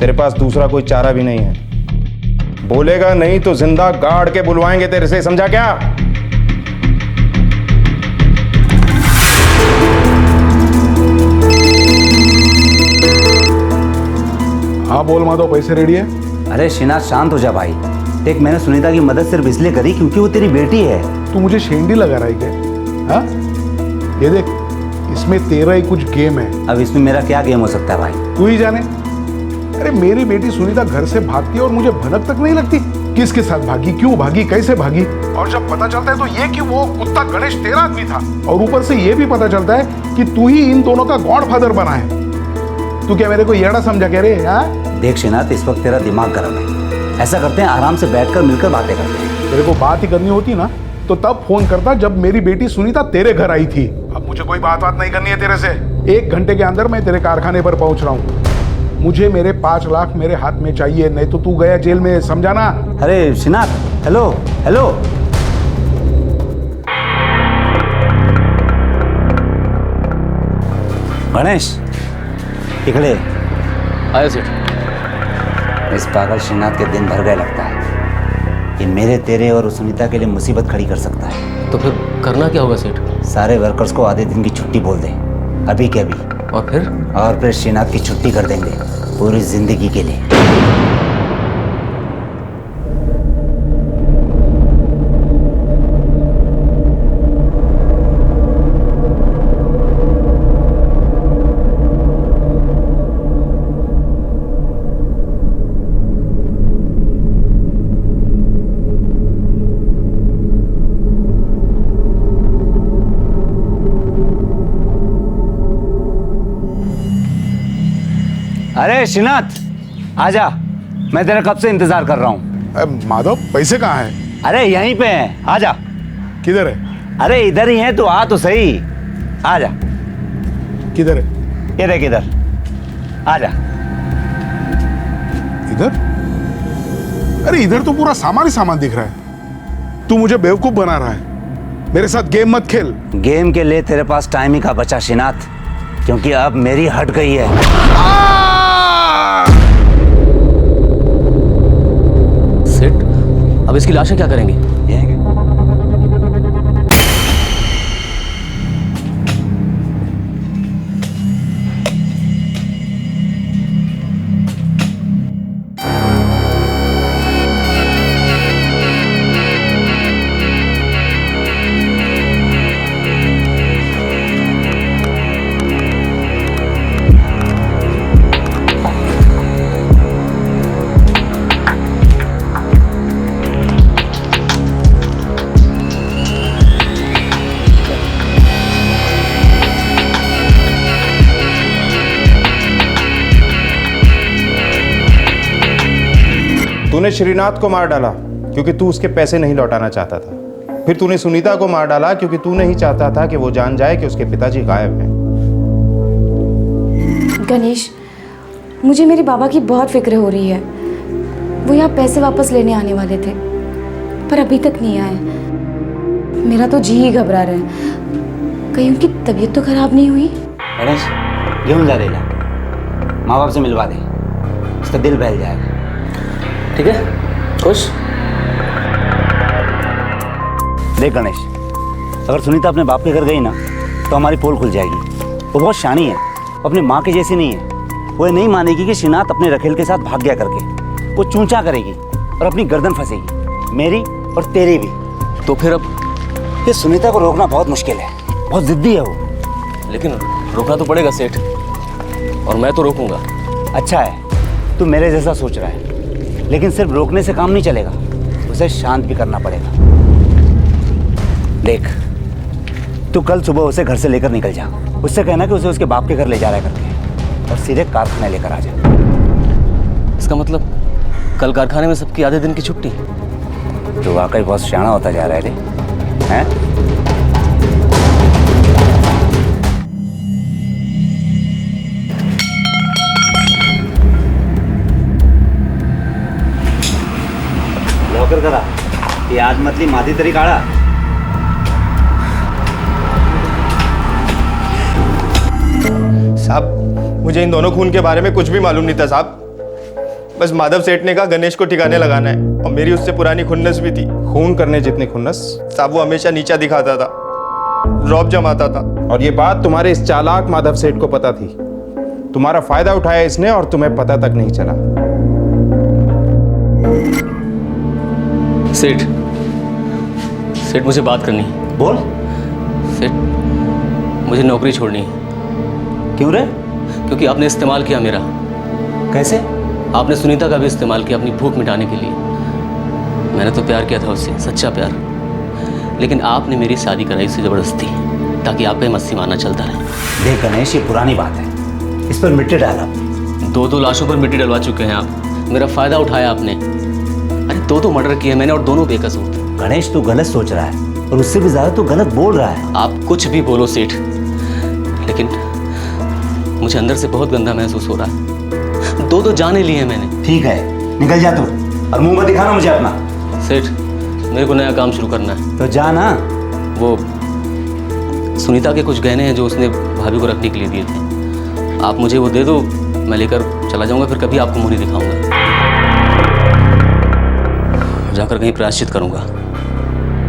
तेरे पास दूसरा कोई चारा भी नहीं है। बोलेगा नहीं तो जिंदा गाड़ के बुलवाएंगे तेरे से, समझा क्या? हाँ बोल माधव, पैसे रेडी है? अरे श्रीनाथ, शांत हो जा भाई। देख, मैंने सुनीता की मदद सिर्फ इसलिए करी क्योंकि वो तेरी बेटी है। तू मुझे शेंडी लगा रहा है क्या? हाँ? ये देख, इसमें तेरा ही कुछ गेम है। अब इसमें मेरा क्या गेम हो सकता है भाई? तू ही जाने। अरे मेरी बेटी सुनीता घर से भागती है और मुझे भनक तक नहीं लगती। किसके साथ भागी, क्यों भागी, कैसे भागी? और जब पता चलता है तो ये कि वो कुत्ता गणेश तेरा आदमी था, और ऊपर से ये भी पता चलता है कि तू ही इन दोनों का गॉडफादर बना है। तू क्या मेरे को येड़ा समझा क्या रे? हाँ? देख श्रीनाथ, इस वक्त तेरा दिमाग गर्म है। ऐसा करते हैं, आराम से बैठकर मिलकर बातें करते हैं। तेरे को बात ही करनी होती ना तो तब फोन करता जब मेरी बेटी सुनीता तेरे घर आई थी। अब मुझे कोई बात नहीं करनी है तेरे से। 1 घंटे के अंदर मैं तेरे कारखाने पर पहुंच रहा हूँ। मुझे मेरे 5 लाख मेरे हाथ में चाहिए, नहीं तो तू गया जेल में, समझा ना? अरे श्रीनाथ, हेलो हेलो। गणेश, इकड़े आया सेठ। इस पागल श्रीनाथ के दिन भर गए लगता है। ये मेरे, तेरे और सुनीता के लिए मुसीबत खड़ी कर सकता है। तो फिर करना क्या होगा सेठ? सारे वर्कर्स को आधे दिन की छुट्टी बोल दे, अभी के अभी। और फिर? और फिर श्रीनाथ की छुट्टी कर देंगे पूरी जिंदगी के लिए। अरे श्रीनाथ आजा, मैं तेरा कब से इंतजार कर रहा हूँ। माधव पैसे कहाँ हैं? अरे यहीं पे हैं, आजा। किधर है? अरे इधर ही है, तो आ तो सही, आजा। किधर है? ये देख इधर, आजा। इधर? अरे इधर तो पूरा सामान ही सामान दिख रहा है। तू मुझे बेवकूफ बना रहा है, मेरे साथ गेम मत खेल। गेम के लिए तेरे पास टाइम ही का बचा श्रीनाथ, क्योंकि अब मेरी हट गई है। सेठ, अब इसकी लाशें क्या करेंगे? तूने श्रीनाथ को मार डाला क्योंकि तू उसके पैसे नहीं लौटाना चाहता था। फिर तूने सुनीता को मार डाला क्योंकि तू नहीं चाहता था कि वो जान जाए कि उसके पिताजी गायब हैं। गणेश, मुझे मेरे बाबा की बहुत फिक्र हो रही है। वो यहाँ पैसे वापस लेने आने वाले थे, पर अभी तक नहीं आए। मेरा तो जी ही घबरा रहा है, कहीं उनकी तबीयत तो खराब नहीं हुई। गणेश, घेऊन जा देगा, माँ बाप से मिलवा दे, उसका दिल बहल जाएगा। ठीक है, खुश? देख गणेश, अगर सुनीता अपने बाप के घर गई ना तो हमारी पोल खुल जाएगी। वो बहुत शानी है, अपनी माँ की जैसी नहीं है। वो ये नहीं मानेगी कि श्रीनाथ अपने रखेल के साथ भाग गया करके। वो चूंचा करेगी और अपनी गर्दन फंसेगी, मेरी और तेरी भी। तो फिर अब ये सुनीता को रोकना बहुत मुश्किल है, बहुत जिद्दी है वो। लेकिन रोकना तो पड़ेगा सेठ, और मैं तो रोकूंगा। अच्छा है, तू मेरे जैसा सोच रहा है, लेकिन सिर्फ रोकने से काम नहीं चलेगा, उसे शांत भी करना पड़ेगा। देख, तू कल सुबह उसे घर से लेकर निकल जा। उससे कहना कि उसे उसके बाप के घर ले जा रहा है करके, और सीधे कारखाने लेकर आ जा। इसका मतलब कल कारखाने में सबकी आधे दिन की छुट्टी? तो वाकई बहुत शाना होता जा रहा है रे, हैं? लवकर करा, ये आज मतली मादी तरी काढा। साहब, मुझे इन दोनों खून के बारे में कुछ भी मालूम नहीं था साहब। बस माधव सेठ ने कहा गणेश को ठिकाने लगाना है, और मेरी उससे पुरानी खुन्नस भी थी। खून करने जितनी खुन्नस? साहब, वो हमेशा नीचा दिखाता था, ड्रॉप जमाता था। और ये बात तुम्हारे इस चालाक माधव सेठ को पता थी। तुम्हारा फायदा उठाया इसने और तुम्हें पता तक नहीं चला। सेठ, सेठ मुझे बात करनी है। बोल। सेठ, मुझे नौकरी छोड़नी है। क्यों रे? क्योंकि आपने इस्तेमाल किया मेरा। कैसे? आपने सुनीता का भी इस्तेमाल किया अपनी भूख मिटाने के लिए। मैंने तो प्यार किया था उससे, सच्चा प्यार, लेकिन आपने मेरी शादी कराई उससे जबरदस्ती, ताकि आपका ही मस्ती मारना चलता रहे। देख गणेश, ये पुरानी बात है, इस पर मिट्टी डाला। दो लाशों पर मिट्टी डलवा चुके हैं आप। मेरा फायदा उठाया आपने। अरे दो मर्डर किए मैंने, और दोनों बेकसूर थे। गणेश, तू गलत सोच रहा है, और उससे भी ज्यादा तू गलत बोल रहा है। आप कुछ भी बोलो सेठ, लेकिन मुझे अंदर से बहुत गंदा महसूस हो रहा है। दो जाने लिए मैंने। ठीक है, निकल जा तू, और मुंह मत दिखाना मुझे अपना। सेठ, मेरे को नया काम शुरू करना है। तो जा ना। वो सुनीता के कुछ गहने हैं जो उसने भाभी को रखने के लिए दिए थे, आप मुझे वो दे दो, मैं लेकर चला जाऊंगा। फिर कभी आपको मुंह नहीं दिखाऊंगा, जाकर कहीं प्रायश्चित करूंगा।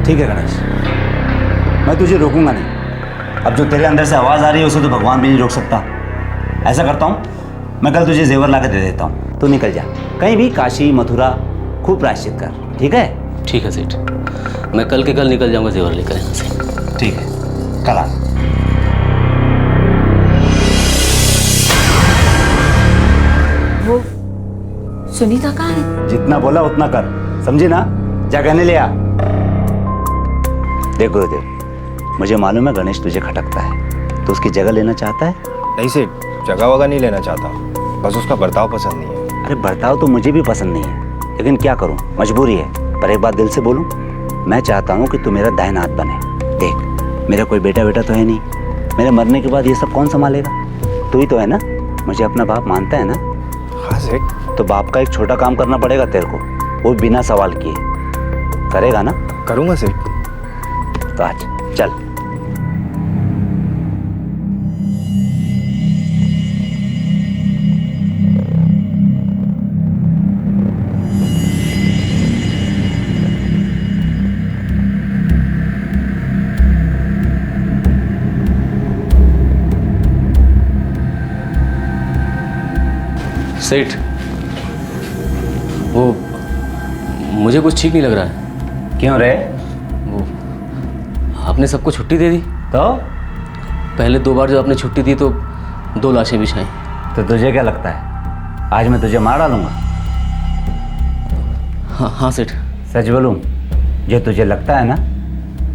ठीक है गणेश, मैं तुझे रोकूंगा नहीं। अब जो तेरे अंदर से आवाज़ आ रही है उसे तो भगवान भी नहीं रोक सकता। ऐसा करता हूँ, मैं कल तुझे जेवर ला के दे देता हूँ, तू निकल जा कहीं भी, काशी मथुरा, खूब प्रायश्चित कर। ठीक है? ठीक है सेठ, मैं कल के कल निकल जाऊंगा जेवर लेकर यहाँ से। ठीक है, कल आ। वो सुनीता कहाँ है? जितना बोला उतना कर, समझी ना? जा कहने ले आ। देख गुरुदेव, मुझे मालूम है गणेश तुझे खटकता है, तो उसकी जगह लेना चाहता है। नहीं सेठ, जगह वगह नहीं लेना चाहता। बस उसका बर्ताव पसंद नहीं है। अरे बर्ताव तो मुझे भी पसंद नहीं है, लेकिन क्या करूं, मजबूरी है। पर एक बात दिल से बोलूं, मैं चाहता हूं कि तू मेरा दाहिना हाथ बने। देख, मेरा कोई बेटा तो है नहीं, मेरे मरने के बाद ये सब कौन संभालेगा? तू ही तो है ना, मुझे अपना बाप मानता है ना? हाँ सेठ। तो बाप का एक छोटा काम करना पड़ेगा तेरे को, वो बिना सवाल किए। करेगा ना? करूँगा सेठ। तो आज चल। सेठ, वो मुझे कुछ ठीक नहीं लग रहा है। क्यों रे? वो आपने सबको छुट्टी दे दी तो? पहले 2 बार जब आपने छुट्टी दी तो 2 लाशें बिछाई। तो तुझे क्या लगता है आज मैं तुझे मार डालूंगा? हाँ सेठ। सच बोलूं, जो तुझे लगता है ना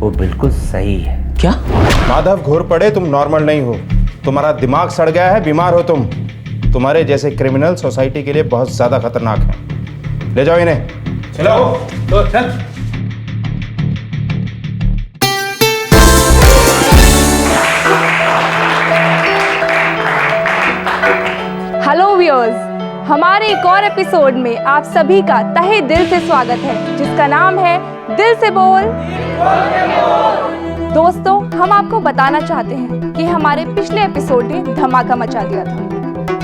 वो बिल्कुल सही है। क्या? माधव घोर पड़े, तुम नॉर्मल नहीं हो, तुम्हारा दिमाग सड़ गया है, बीमार हो तुम। तुम्हारे जैसे क्रिमिनल सोसाइटी के लिए बहुत ज्यादा खतरनाक है। ले जाओ इन्हें। चलो तो चल। हेलो व्यूअर्स, हमारे एक और एपिसोड में आप सभी का तहे दिल से स्वागत है, जिसका नाम है दिल से बोल। दोस्तों, हम आपको बताना चाहते हैं कि हमारे पिछले एपिसोड ने धमाका मचा दिया था।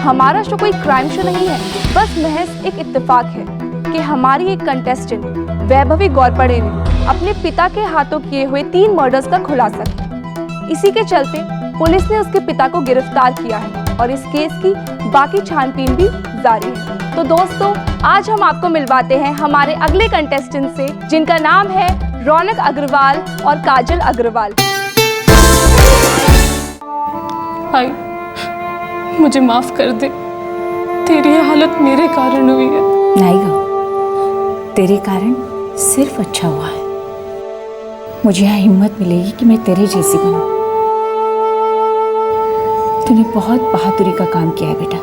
हमारा शो कोई क्राइम शो नहीं है, बस महज एक इत्तेफाक है कि हमारी एक कंटेस्टेंट वैभवी गौरपड़े ने अपने पिता के हाथों किए हुए 3 मर्डर्स का खुलासा किया। इसी के चलते पुलिस ने उसके पिता को गिरफ्तार किया है और इस केस की बाकी छानबीन भी जारी है। तो दोस्तों, आज हम आपको मिलवाते हैं हमारे अगले कंटेस्टेंट से, जिनका नाम है रौनक अग्रवाल और काजल अग्रवाल। भाई, मुझे माफ कर दे, तेरी ये हालत मेरे कारण हुई है। नहीं गो, तेरे कारण सिर्फ अच्छा हुआ है। मुझे यहाँ हिम्मत मिलेगी कि मैं तेरे जैसी बनूं। तूने बहुत बहादुरी का काम किया है बेटा।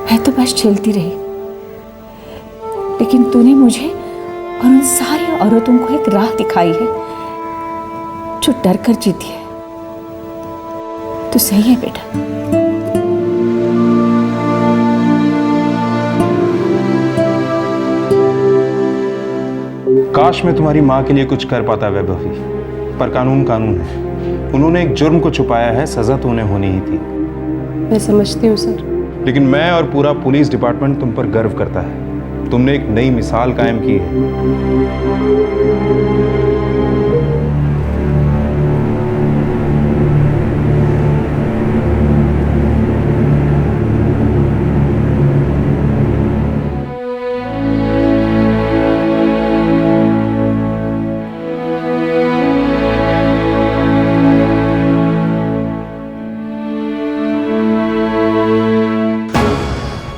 मैं तो बस चलती रही, लेकिन तूने मुझे और उन सारी औरतों को एक राह दिखाई है जो डर कर जीती है। तो सही है बेटा। काश मैं तुम्हारी माँ के लिए कुछ कर पाता वैभवी, पर कानून कानून है। उन्होंने एक जुर्म को छुपाया है, सजा तो उन्हें होनी ही थी। मैं समझती हूँ सर, लेकिन मैं और पूरा पुलिस डिपार्टमेंट तुम पर गर्व करता है। तुमने एक नई मिसाल कायम की है।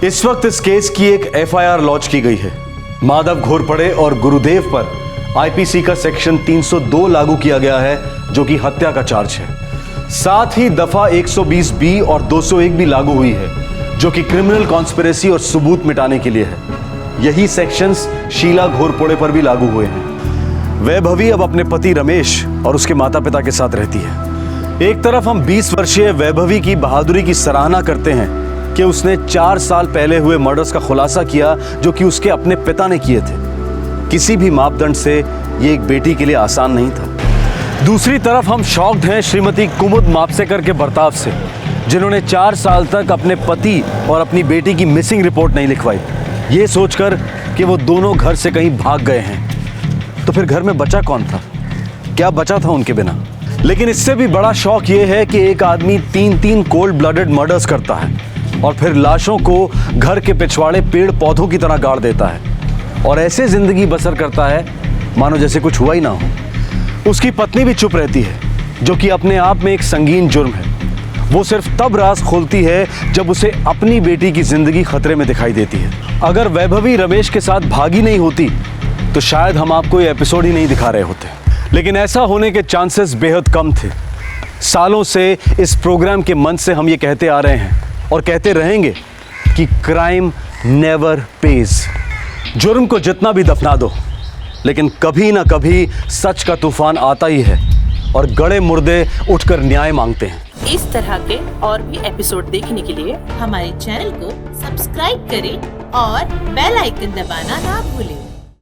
इस वक्त इस केस की एक एफआईआर लॉन्च की गई है। माधव घोरपड़े और गुरुदेव पर आईपीसी का सेक्शन 302 लागू किया गया है, जो कि हत्या का चार्ज है। साथ ही दफा 120 बी और 201 भी लागू हुई है, जो कि क्रिमिनल कॉन्स्पिरेसी और सबूत मिटाने के लिए है। यही सेक्शंस शीला घोरपड़े पर भी लागू हुए हैं। वैभवी अब अपने पति रमेश और उसके माता पिता के साथ रहती है। एक तरफ हम 20 वर्षीय वैभवी की बहादुरी की सराहना करते हैं कि उसने 4 साल पहले हुए मर्डर्स का खुलासा किया, जो कि उसके अपने पिता ने किए थे। किसी भी मापदंड से ये एक बेटी के लिए आसान नहीं था। दूसरी तरफ हम शॉक्ड हैं श्रीमती कुमुद मापसेकर के बर्ताव से, जिन्होंने 4 साल तक अपने पति और अपनी बेटी की मिसिंग रिपोर्ट नहीं लिखवाई, ये सोचकर कि वो दोनों घर से कहीं भाग गए हैं। तो फिर घर में बचा कौन था? क्या बचा था उनके बिना? लेकिन इससे भी बड़ा शौक ये है कि एक आदमी 3-3 कोल्ड ब्लडेड मर्डर्स करता है और फिर लाशों को घर के पिछवाड़े पेड़ पौधों की तरह गाड़ देता है और ऐसे जिंदगी बसर करता है मानो जैसे कुछ हुआ ही ना हो। उसकी पत्नी भी चुप रहती है, जो कि अपने आप में एक संगीन जुर्म है। वो सिर्फ तब राज खोलती है जब उसे अपनी बेटी की जिंदगी खतरे में दिखाई देती है। अगर वैभवी रमेश के साथ भागी नहीं होती तो शायद हम आपको ये एपिसोड ही नहीं दिखा रहे होते, लेकिन ऐसा होने के चांसेस बेहद कम थे। सालों से इस प्रोग्राम के मंच से हम ये कहते आ रहे हैं और कहते रहेंगे कि क्राइम नेवर पेज। जुर्म को जितना भी दफना दो, लेकिन कभी ना कभी सच का तूफान आता ही है और गड़े मुर्दे उठकर न्याय मांगते हैं। इस तरह के और भी एपिसोड देखने के लिए हमारे चैनल को सब्सक्राइब करें और बेल आइकन दबाना ना भूलें।